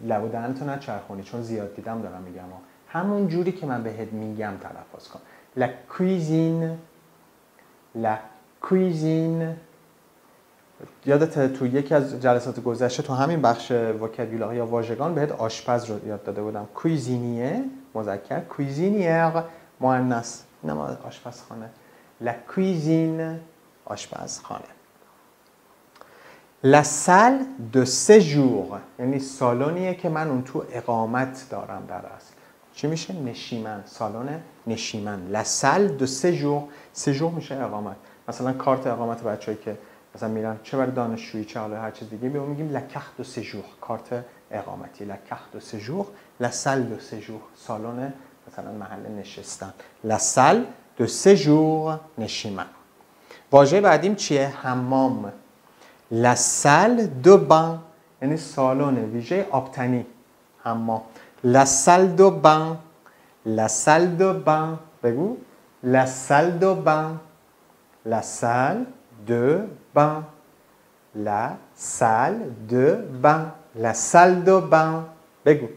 لب و دهنتو نچرخونی چون زیاد دیدم دارم میگم همون جوری که من بهت میگم تلفظ کن. لا کویزین، لا کویزین. یادت تو یکی از جلسات گذشته تو همین بخش وکابولار یا واژگان بهت آشپز رو یاد داده بودم. کویزینیه مذکر، کویزینیر مؤنث، اینم آشپزخانه. لا کویزین آشپزخانه. La salle de séjour یعنی سالنیه که من اون تو اقامت دارم در اصل. چی میشه؟ نشیمن. سالن نشیمن. La salle de séjour. séjour میشه اقامت. مثلا کارت اقامت بچه‌ای که مثلا میرن چه برای دانشجویی چه حالا هر چیز دیگه میگیم la carte de séjour. کارت اقامتی. La carte de séjour. La salle de séjour. سالن مثلا محل نشستن. La salle de séjour نشیمن. واژه بعدیم چیه؟ حمام. La salle de bain یعنی سالن ویژه آبتنی. حمام. La salle de bain. La salle de bain. بگو. La salle de bain. La salle de bain. La salle de bain. La salle de bain. بگو.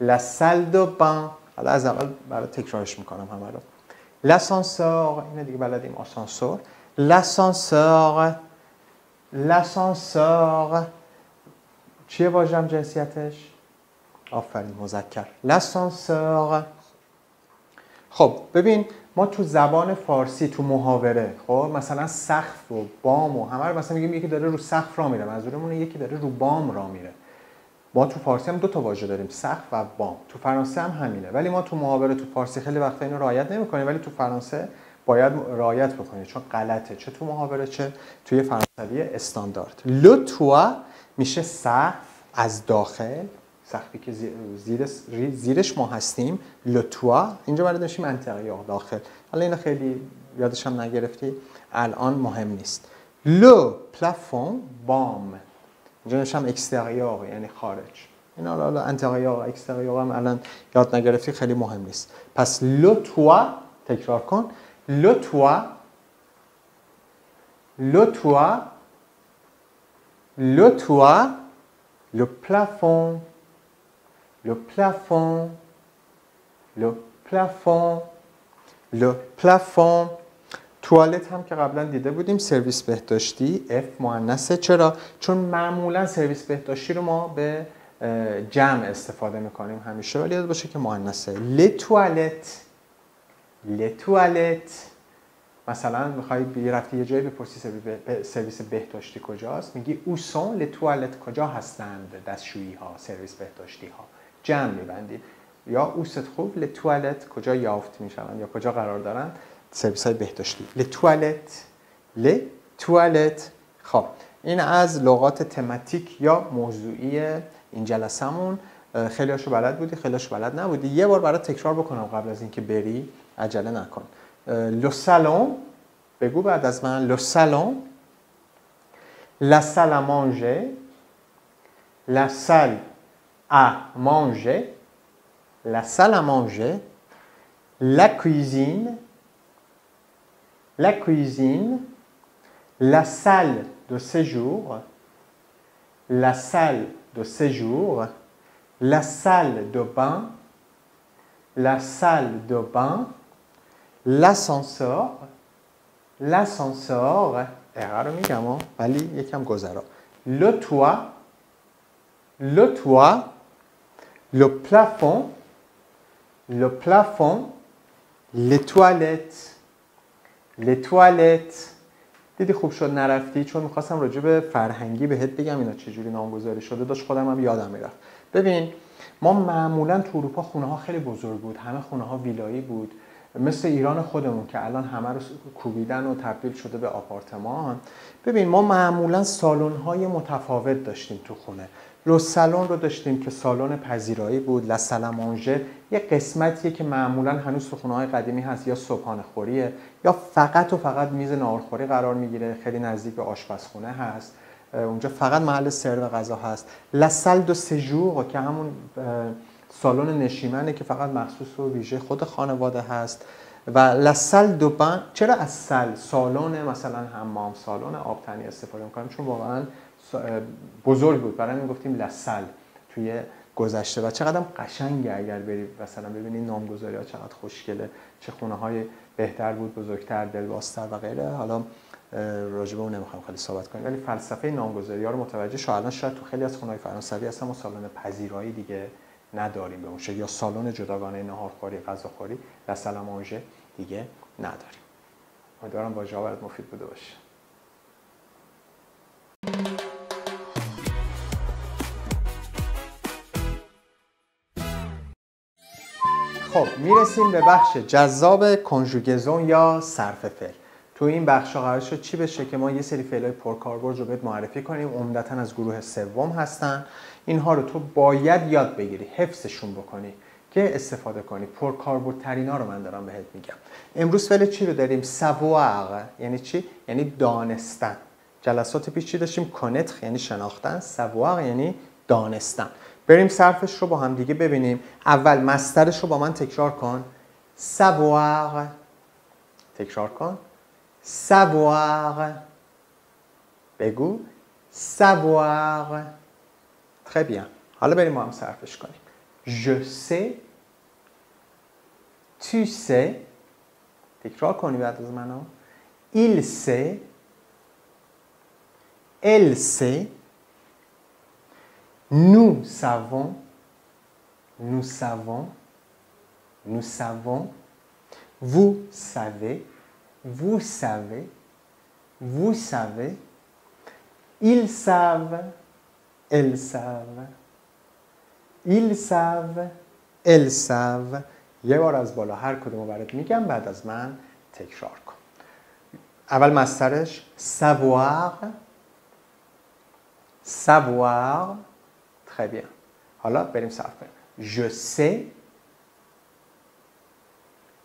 La salle de bain. حالا از اول برای تکرارش میکنم همه رو. L'ascenseur. اینه دیگه بلدیم. آسانسور. L'ascenseur. L'ascenseur. چیه واژم جنسیتش؟ آفرین مذکر. L'ascenseur. خب ببین ما تو زبان فارسی تو محاوره خب مثلا سقف و بام و همه رو مثلا میگیم یکی داره رو سقف راه میره، منظورمون یکی داره رو بام راه میره. ما تو فارسی هم دو تا واژه داریم، سقف و بام. تو فرانسه هم همینه، ولی ما تو محاوره تو فارسی خیلی وقتا اینو رعایت نمی‌کنیم، ولی تو فرانسه باید رعایت بکنید چون غلطه، چه تو محاوره چه توی فرانسوی استاندارد. Le toit میشه سقف از داخل، سقفی که زیرش ما هستیم. Le toit اینجا برای داشتیم انتریور داخل. حالا اینو خیلی یادش هم نگرفتی، الان مهم نیست. Le plafond بام، اینجا نشم اکستریور یعنی خارج. این حالا انتریور اکستریور هم الان یاد نگرفتی خیلی مهم نیست. پس le toit تکرار کن. Le toit. Le toit. Le toit. Le plafond. Le plafond. Le plafond. Le plafond. توالت هم که قبلا دیده بودیم سرویس بهداشتی F مؤنثه. چرا؟ چون معمولا سرویس بهداشتی رو ما به جمع استفاده میکنیم همیشه، ولی یاد باشه که مؤنثه. Les toilettes. Les toilettes. مثلا میخوای رفتی یه جایی بپرسی سرویس بهداشتی کجاست، میگی où sont les toilettes. کجا هستند دستشویی ها، سرویس بهداشتی ها. جمع میبندیم. یا où se trouvent les toilettes، کجا یافت میشن یا کجا قرار دارن سرویس های بهداشتی. Les toilettes. Les toilettes. خب این از لغات تماتیک یا موضوعی این جلسمون. خیلی هاشو بلد بودی، خیلی هاشو بلد نبودی. یه بار برای تکرار بکنم قبل از اینکه بری، عجله نکن. Le salon. بگو بعد از من. Le salon. La salle à manger. La salle à manger. La salle à manger. La cuisine. La cuisine. La salle de séjour. La salle de séjour. La salle de bain. La salle de bain. L'ascenseur. L'ascenseur. رو میگم ولی یکم گذرا. Le toit. Le toit. Le plafond. Le plafond. Les toilettes. Les toilettes. دیدی خوب شد نرفتی، چون میخواستم راجع به فرهنگی بهت بگم اینا چجوری نامگذاری شده، داشت خودم هم یادم میرفت. ببین ما معمولا تو اروپا خونه ها خیلی بزرگ بود، همه خونه ها ویلایی بود، مثل ایران خودمون که الان همه رو کوبیدن و تبدیل شده به آپارتمان. ببین ما معمولا سالن های متفاوت داشتیم تو خونه. لو سالن رو داشتیم که سالن پذیرایی بود. لا سال آ مانژر یه قسمتیه که معمولا هنوز تو خونه‌های قدیمی هست، یا صبحانه خوریه یا فقط و فقط میز ناهارخوری قرار میگیره، خیلی نزدیک به آشپزخونه هست، اونجا فقط محل سرو غذا هست. لا سال دو سژور که همون سالن نشیمنه که فقط مخصوص و ویژه خود خانواده هست. و لا سال دو بان. چرا از سالن مثلا حمام، سالن آبتنی استفاده می‌کنیم؟ چون واقعا بزرگ بود، برای همین گفتیم لا سال توی گذشته. و چقدر قشنگه اگر بری مثلا ببینید نامگذاری‌ها چقدر خوشگله، چه خونه‌های بهتر بود، بزرگتر، دلبازتر و غیره. حالا راجع به اون نمیخوام خیلی صحبت کنیم، ولی فلسفه نامگذاری‌ها رو متوجه شو. الان شاید تو خیلی از خونه‌های فرانسوی اصلا ما سالن پذیرایی دیگه نداریم به اون شکل، یا سالن جداگانه ناهارخوری، غذاخوری، لا سال آ مانژر دیگه نداریم. امیدوارم واژه‌ها برات مفید بوده باشه. خب میرسیم به بخش جذاب کنژوگزون یا صرف فعل. تو این بخش قرار شد چی بشه که ما یه سری فعلای پرکاربرد رو بهت معرفی کنیم، عمدتاً از گروه سوم هستن. اینها رو تو باید یاد بگیری، حفظشون بکنی که استفاده کنی. پرکاربردترینا رو من دارم بهت میگم. امروز فعل چی رو داریم؟ ساوار. یعنی چی؟ یعنی دانستن. جلسات پیش چی داشتیم؟ کنتر یعنی شناختن، ساوار یعنی دانستن. بریم صرفش رو با هم دیگه ببینیم. اول مصدرش رو با من تکرار کن. savoir. تکرار کن. savoir. بگو. savoir. très bien. حالا بریم با هم صرفش کنیم. je sais. tu sais. تکرار کنی بعد از منو. il sait. elle sait. Nous savons, nous savons, nous savons, vous savez, vous savez, vous savez, ils savent, elles savent, ils savent, elles savent. یه بار از بالا هر کدومو برات میگم، بعد از من تکرار کن. اول مصدرش savoir, savoir. Très bien. حالا بریم صرف کنیم. Je sais.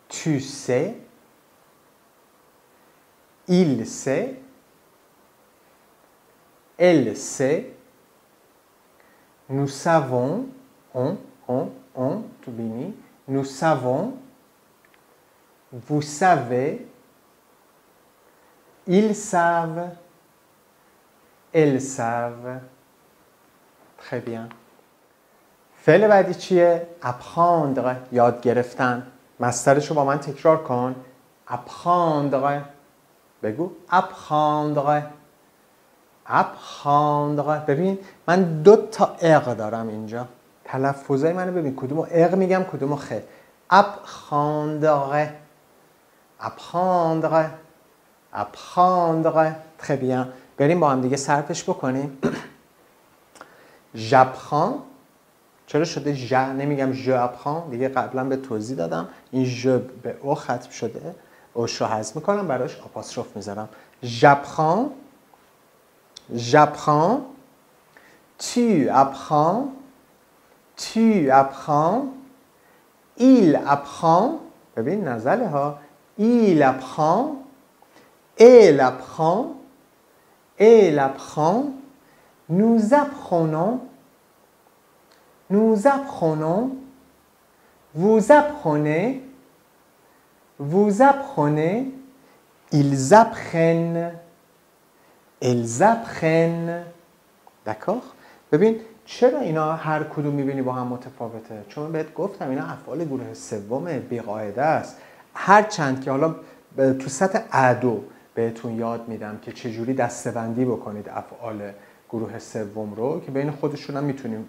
Tu sais. Il sait. Elle sait. Nous savons. On, to be me. Nous savons. Vous savez. Ils savent. Elles savent. Très bien. فعل بعدی چیه؟ apprendre. یاد گرفتن. مصدرش رو با من تکرار کن. apprendre. بگو apprendre. apprendre. ببین من 2 تا اق دارم اینجا. تلفظای منو ببین، کدومو اق میگم کدومو خ. apprendre. apprendre. apprendre. très bien. بریم با هم دیگه صرفش بکنیم. j'apprends. چرا شده ژ؟ نمیگم ژ apprends. دیگه قبلا به توضیح دادم این ژ به او ختم شده، اوش رو حذف میکنم، براش آپاستروف میذارم. j'apprends. j'apprends. tu apprends. tu apprends. il apprend. ببین نزله ها. il apprend. elle apprend. elle apprend. nous apprenons. nous apprenons. vous apprenez. vous apprenez. ils apprennent. elles apprennent. d'accord؟ ببین چرا اینا هر کدوم میبینی با هم متفاوته؟ چون بهت گفتم اینا افعال گروه سوم بی‌قاعده است. هر چند که حالا تو سطح اعدو بهتون یاد میدم که چجوری دسته‌بندی بکنید افعال گروه سوم رو که بین خودشون هم میتونیم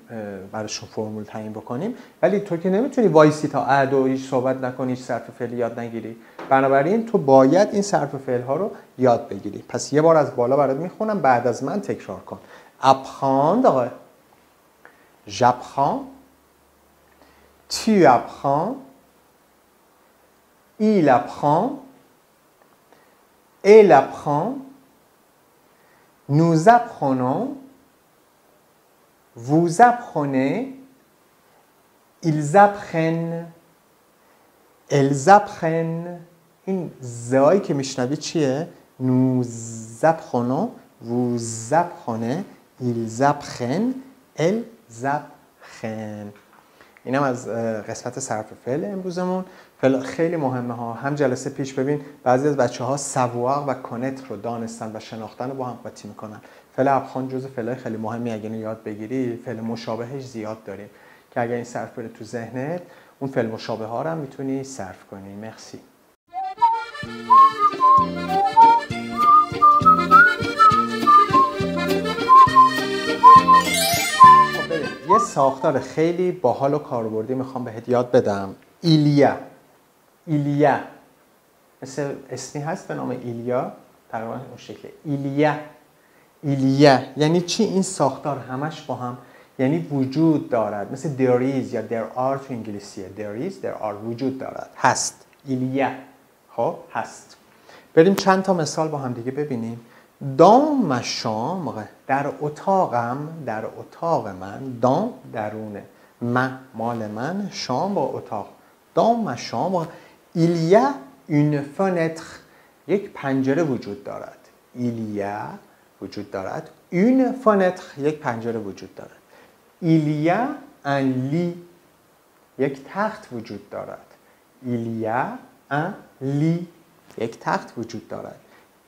براشون فرمول تعیین بکنیم، ولی تو که نمیتونی وایسی تا اعدو هیچ صحبت نکنی، هیچ صرف فعلی یاد نگیری. بنابراین تو باید این صرف فعل ها رو یاد بگیری. پس یه بار از بالا برات میخونم، بعد از من تکرار کن. apprendre. j'apprends. tu apprends. il apprend. elle apprend. nous apprenons. vous apprenez. ils apprennent. elles apprennent. این زایی که میشنوی چیه؟ nous apprenons. vous apprenez. ils apprennent. elles apprennent. اینم از قسمت صرف فعل امروزمون. خیلی مهمه ها. هم جلسه پیش ببین بعضی از بچه‌ها سوار و کنتر رو، دانستن و شناختن رو با هم قاطی میکنن. فعل ابخان جزء فعلای خیلی مهمی، اگه اینو یاد بگیری فعل مشابهش زیاد داریم که اگه این صرف بره تو ذهنت، اون فعل مشابه ها رو هم میتونی صرف کنی. مرسی. یه ساختار خیلی باحال و کاربردی میخوام بهت یاد بدم. ایلیا. ایلیا مثل اسمی هست به نام ایلیا، تقریبا اون شکل. ایلیا. ایلیا یعنی چی؟ این ساختار همش با هم یعنی وجود دارد، مثل there is یا there are تو انگلیسیه. there is there are وجود دارد، هست. il y a خب هست. بریم چند تا مثال با هم دیگه ببینیم. dans ma chambre در اتاقم، در اتاق من، dans درونه، من مال من، chambre اتاق. dans ma chambre il y a une fenêtre یک پنجره وجود دارد. il y a وجود دارد. une fenêtre یک پنجره وجود دارد. il y a un lit یک تخت وجود دارد. il y a un lit یک تخت وجود دارد.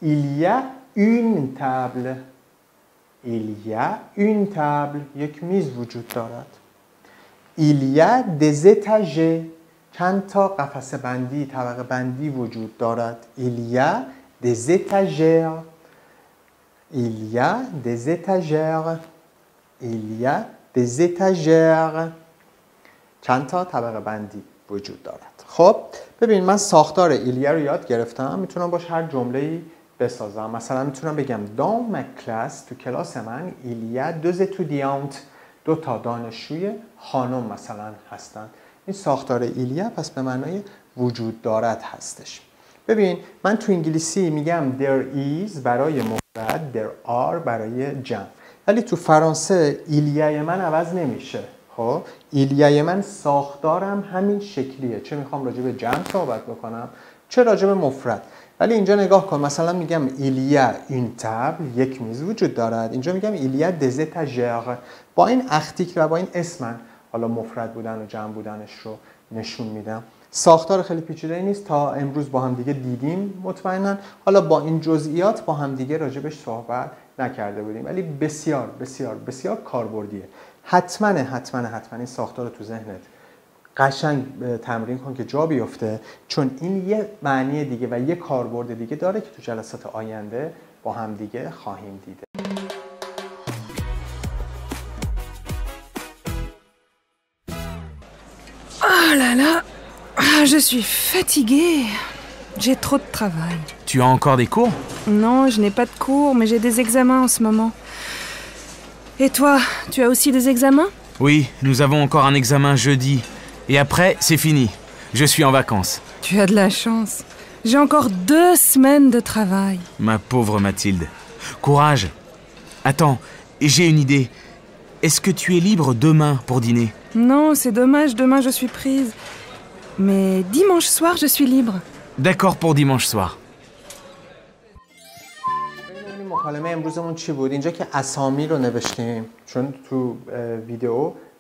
il y a une table il y a une table یک میز وجود دارد. il y a des étagers چند تا قفسه بندی، طبقه بندی وجود دارد. il y a des étagères il y a des étagères il y a des étagères چند تا طبقه بندی وجود دارد. خب ببین من ساختار ایلیا رو یاد گرفتم، میتونم باش هر جمله‌ای بسازم. مثلا میتونم بگم dans ma classe تو کلاس من ایلیا deux étudiantes دو تا دانشجوی خانم مثلا هستن. این ساختار ایلیا پس به معنای وجود دارد هستش. ببین من تو انگلیسی میگم there is برای مفرد، there are برای جمع، ولی تو فرانسه ایلیای من عوض نمیشه. خب ایلیای من ساختارم همین شکلیه، چه میخوام راجع به جمع صحبت بکنم چه راجع به مفرد. ولی اینجا نگاه کن، مثلا میگم ایلیا une table یک میز وجود دارد، اینجا میگم ایلیا des étagères. با این اختیک و با این اسمن حالا مفرد بودن و جمع بودنش رو نشون میدم. ساختار خیلی پیچیده نیست، تا امروز با هم دیگه دیدیم مطمئنا. حالا با این جزئیات با هم دیگه راجبش صحبت نکرده بودیم، ولی بسیار بسیار بسیار کاربردیه. حتما این ساختار رو تو ذهنت قشنگ تمرین کن که جا بیفته، چون این یه معنی دیگه و یه کاربرد دیگه داره که تو جلسات آینده با هم دیگه خواهیم دید. Oh là là, je suis fatiguée. J'ai trop de travail. Tu as encore des cours? Non, je n'ai pas de cours, mais j'ai des examens en ce moment. Et toi, tu as aussi des examens? Oui, nous avons encore un examen jeudi. Et après, c'est fini. Je suis en vacances. Tu as de la chance. J'ai encore 2 semaines de travail. Ma pauvre Mathilde. Courage. Attends, j'ai une idée. Est-ce que tu es libre demain pour dîner? Non, c'est dommage, demain je suis prise. Mais dimanche soir, je suis libre. D'accord pour dimanche soir. مکالمه امروزمون چی بود؟ اینجا که اسامی رو نوشتیم، چون تو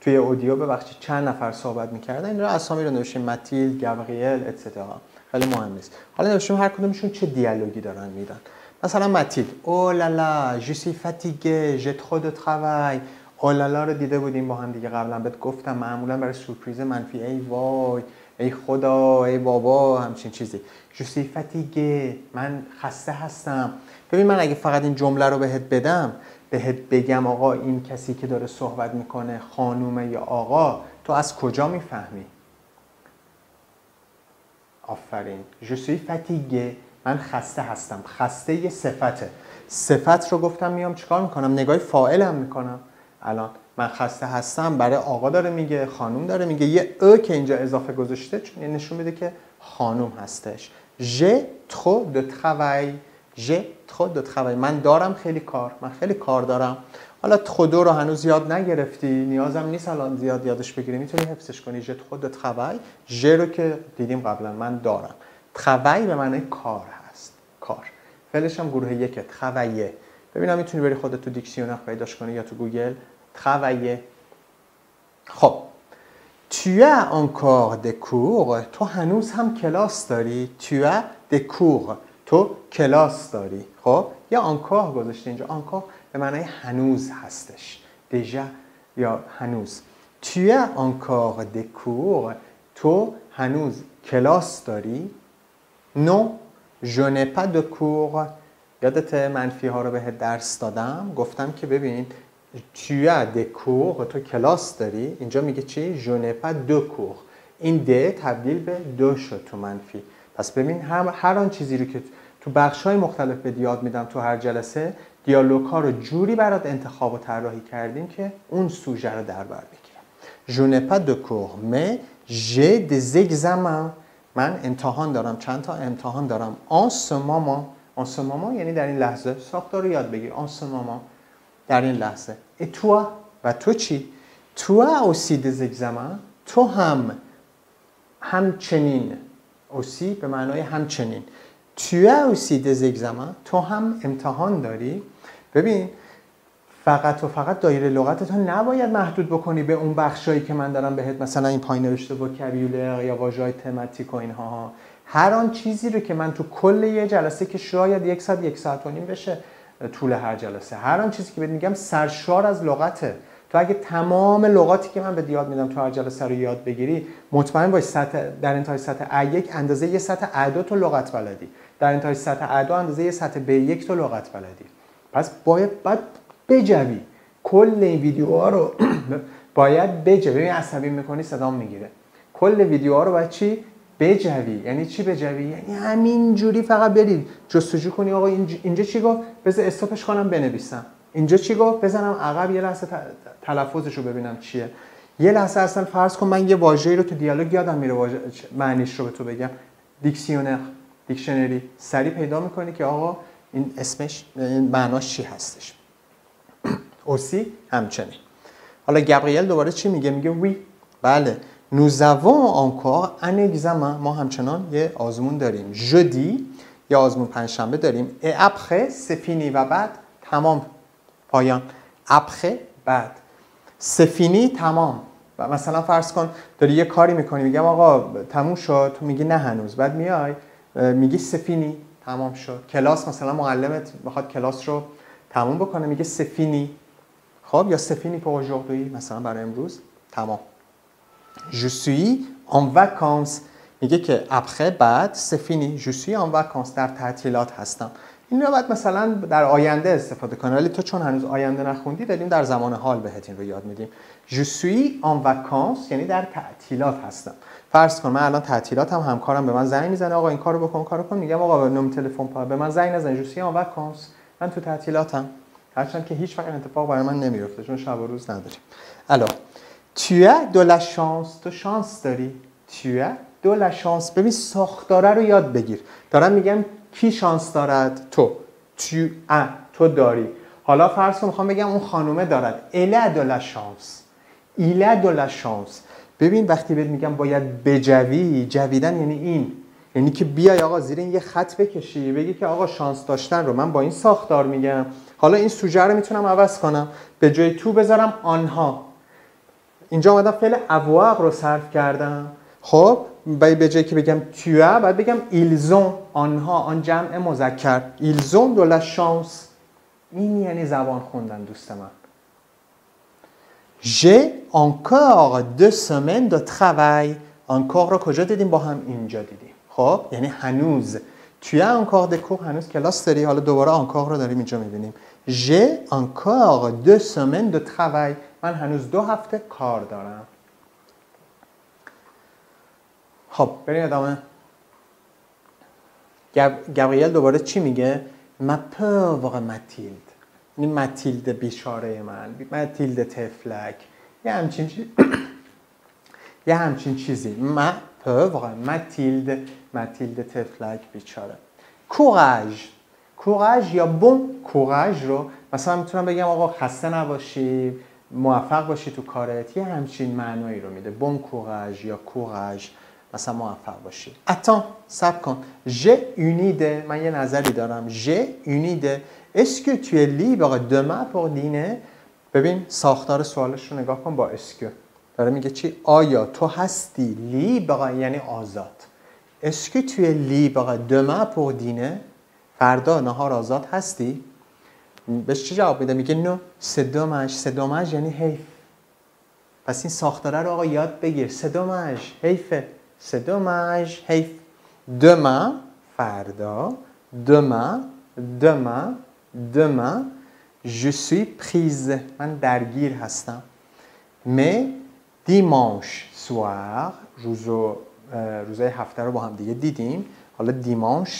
توی اودیو ببخشید چند نفر صحبت می‌کردن، اینجا اسامی رو نوشتیم، ماتیل، گابریل اتسترا. خیلی مهم نیست. حالا نوشتیم هر کدومشون چه دیالوگی دارن میدن. مثلا ماتیل، او لا لا، je suis fatiguée, j'ai trop de travail. اولالا رو دیده بودیم با هم دیگه قبلا، بهت گفتم معمولا برای سورپرایز منفی ای وای، ای خدا، ای بابا، همچین چیزی. je suis fatiguée، من خسته هستم. ببین من اگه فقط این جمله رو بهت بدم، بهت بگم آقا این کسی که داره صحبت میکنه خانومه یا آقا، تو از کجا میفهمی؟ آفرین. je suis fatiguée، من خسته هستم. خسته یه صفته. صفت رو گفتم میام چیکار میکنم؟ نگاه فاعلم میکنم. الان من خسته هستم برای آقا داره میگه، خانوم داره میگه، یه ا که اینجا اضافه گذاشته چون نشون میده که خانوم هستش. j'ai trop de travail، j'ai trop de travail، من دارم خیلی کار، من خیلی کار دارم. حالا trop رو هنوز یاد نگرفتی، نیازم نیست الان زیاد یادش بگیری، میتونی حفظش کنی. j'ai trop de travail، j'ai رو که دیدیم قبلا، من دارم. travail به معنی کار هست، کار. فعلش هم گروه یکه، travailler. ببینم میتونی بری خودت تو دیکسیونر پیداش کنی یا تو گوگل. travailler. خب tu as encore des cours، تو هنوز هم کلاس داری. tu as des cours، تو کلاس داری. خب یا encore گذاشته اینجا، encore به معنی هنوز هستش، déjà یا هنوز. tu as encore des cours، تو هنوز کلاس داری. non je n'ai pas de cours، یادت منفی ها رو بهت درس دادم، گفتم که ببین tu as des cours، تو کلاس داری. اینجا میگه چی؟ je n'ai pas de cours. این د تبدیل به دو شد تو منفی. پس ببین هر آن چیزی رو که تو بخش‌های مختلف به یاد میدم تو هر جلسه. دیالوگ‌ها رو جوری برات انتخاب و طراحی کردیم که اون سوژه رو در بر بگیرم. Je n'ai pas de cours mais j'ai des examens. من امتحان دارم، چند تا امتحان دارم. En ce moment یعنی در این لحظه. ساختار رو یاد بگیر. En ce moment در این لحظه. Et toi و تو چی؟ Tu as aussi des examens. تو همچنین. aussi به معنای همچنین. Tu as aussi des examens. تو هم امتحان داری. ببین فقط و فقط دایره لغتت رو نباید محدود بکنی به اون بخشایی که من دارم بهت مثلا این پایین نوشته وکابیولر یا واژه‌های تماتیک و اینها. هر آن چیزی رو که من تو کل یه جلسه که شاید 1 ساعت 1 ساعت و نیم بشه طول هر جلسه، هر آن چیزی که بهت میگم سرشار از لغته. تو اگه تمام لغاتی که من بهت یاد میدم تو هر جلسه رو یاد بگیری، مطمئن باش در انتهای سطح A1 اندازه یه سطح A2 تو لغت بلدی، در انتهای سطح A2 اندازه یه سطح B1 تو لغت بلدی. پس باید بجوی کل این ویدیوها رو باید بجوی. ببین عصبی میکنی صدام میگیره. کل ویدیوها رو باید چی بجوی. یعنی چی بجوی؟ یعنی همین جوری فقط برید جستجو کنی آقا اینجا چی گفت، بذار استاپش کنم بنویسم. اینجا چی گفت، بزنم عقب یه لحظه تلفظش رو ببینم چیه. یه لحظه اصلا فرض کن من یه واژه‌ای رو تو دیالوگ یادم میره معنیش رو به تو بگم. دیکشنری سریع پیدا میکنی که آقا این اسمش معناش چی هستش. اوسی همچنین. حالا گابریل دوباره چی میگه؟ میگه وی. بله. nous avons encore un examen. ما همچنان یه آزمون داریم. jeudi یا آزمون پنجشنبه داریم. et après c'est fini. و بعد تمام، پایان. après بعد c'est fini تمام. و مثلا فرض کن داری یه کاری میکنی، میگم آقا تموم شد، تو میگی نه هنوز، بعد میای میگی c'est fini تمام شد. کلاس مثلا معلمت میخواد کلاس رو تموم بکنه، میگه c'est fini. خب یا c'est fini pour aujourd'hui مثلا برای امروز تمام. je suis en vacances میگه که après بعد c'est fini je suis en vacances در تعطیلات هستم. این رو باید مثلا در آینده استفاده کنی، ولی تو چون هنوز آینده نخوندی داریم در زمان حال بهت این رو یاد میدیم. je suis en vacances یعنی در تعطیلات هستم. فرض کن من الان تعطیلاتم، همکارم به من زنگ میزنه آقا این کارو بکن کارو کن، میگم آقا نم تلفن به من زنگ نزن، je suis en vacances من تو تعطیلاتم. هرچند که هیچ وقت این اتفاق برای من نمیفته چون شب و روز نداریم. الان tu as de la chance تو شانس داری. tu as de la chance. ببین ساختاره رو یاد بگیر. دارم میگم کی شانس دارد؟ تو. tu as تو داری. حالا فرض کن میخوام بگم اون خانومه دارد. elle a de la chance. il a de la chance. ببین وقتی بهت میگم باید بجوی، جویدن یعنی این، یعنی که بیای آقا زیر این یه خط بکشی بگی که آقا شانس داشتن رو من با این ساختار میگم. حالا این سوژه رو میتونم عوض کنم، به جای تو بذارم آنها. اینجا اومدم فعل avoir رو صرف کردم. خب به جای که بگم tu as باید بگم ils ont. آنها، آن جمع مذکر. ils ont de la chance. این یعنی زبان خوندن دوست من. j'ai encore 2 semaines de travail. encore رو کجا دیدیم؟ با هم اینجا دیدیم. خب یعنی هنوز. tu as encore des cours هنوز کلاس داری. حالا دوباره encore رو داریم اینجا میبینیم. j'ai encore 2 semaines de travail. من هنوز 2 هفته کار دارم. خب بریم ادامه. گابریل دوباره چی میگه؟ ما pauvre ماتیلد. این ماتیلد بیچاره من، ماتیلد تفلک، یه همچین چیزی. ما pauvre ماتیلد تفلک بیچاره. کوراژ یا بون کوراژ رو مثلا میتونم بگم آقا خسته نباشی، موفق باشی تو کارت، یه همچین معنایی رو میده. بون کوراژ یا کوراژ مثلا موفق باشی. attends صبر کن. j'ai une idée. من یه نظری دارم. j'ai une idée. est-ce que tu es libre demain pour dîner. ببین ساختار سوالش رو نگاه کن با est-ce que. داره میگه چی؟ آیا تو هستی libre یعنی آزاد. est-ce que tu es libre demain pour dîner. فردا نهار آزاد هستی؟ بهش چی جواب میده؟ میگه نو. c'est dommage یعنی حیف. پس این ساختاره رو آقا یاد بگیر. c'est dommage حیفه. c'est dommage حیف. demain فردا. demain je suis prise من درگیر هستم. mais dimanche soir روزای هفته رو با هم دیگه دیدیم. حالا dimanche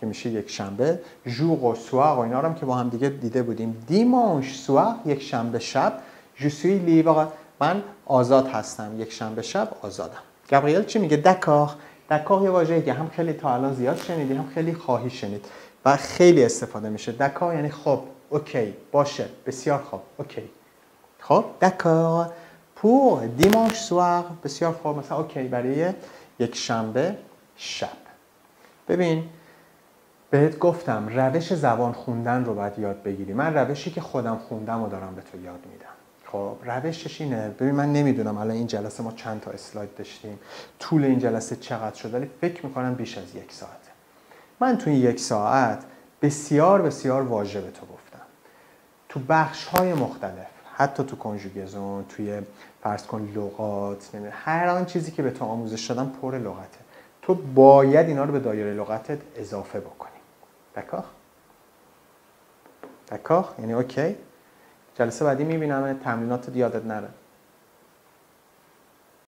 که میشه یک شنبه. ژور و سوار و اینا رو هم که با هم دیگه دیده بودیم. دیمانش سوار یک شنبه شب. je suis libre من آزاد هستم، یک شنبه شب آزادم. گابریل چی میگه؟ دکار. دکار یه واژه‌ای که هم خیلی تا الان زیاد شنیدی هم خیلی خواهی شنید و خیلی استفاده میشه. دکار یعنی خب، اوکی، باشه، بسیار خوب، اوکی. خب دکار. pour dimanche soir بسیار خوب، مثلا اوکی برای یک شنبه شب. ببین بهت گفتم روش زبان خوندن رو باید یاد بگیری. من روشی که خودم خوندم رو دارم به تو یاد میدم. خب روشش اینه. ببین من نمیدونم الان این جلسه ما چند تا اسلاید داشتیم، طول این جلسه چقدر شد، ولی فکر میکنم بیش از 1 ساعته. من تو این 1 ساعت بسیار بسیار واژه به تو گفتم تو بخش‌های مختلف، حتی تو کنژوگزون، توی فرض کن لغات، هر آن چیزی که به تو آموزش دادم پر لغته. تو باید اینا رو به دایره لغتت اضافه بکنی. دکار؟ دکار؟ یعنی اوکی؟ جلسه بعدی میبینم تمرینات یادت نره.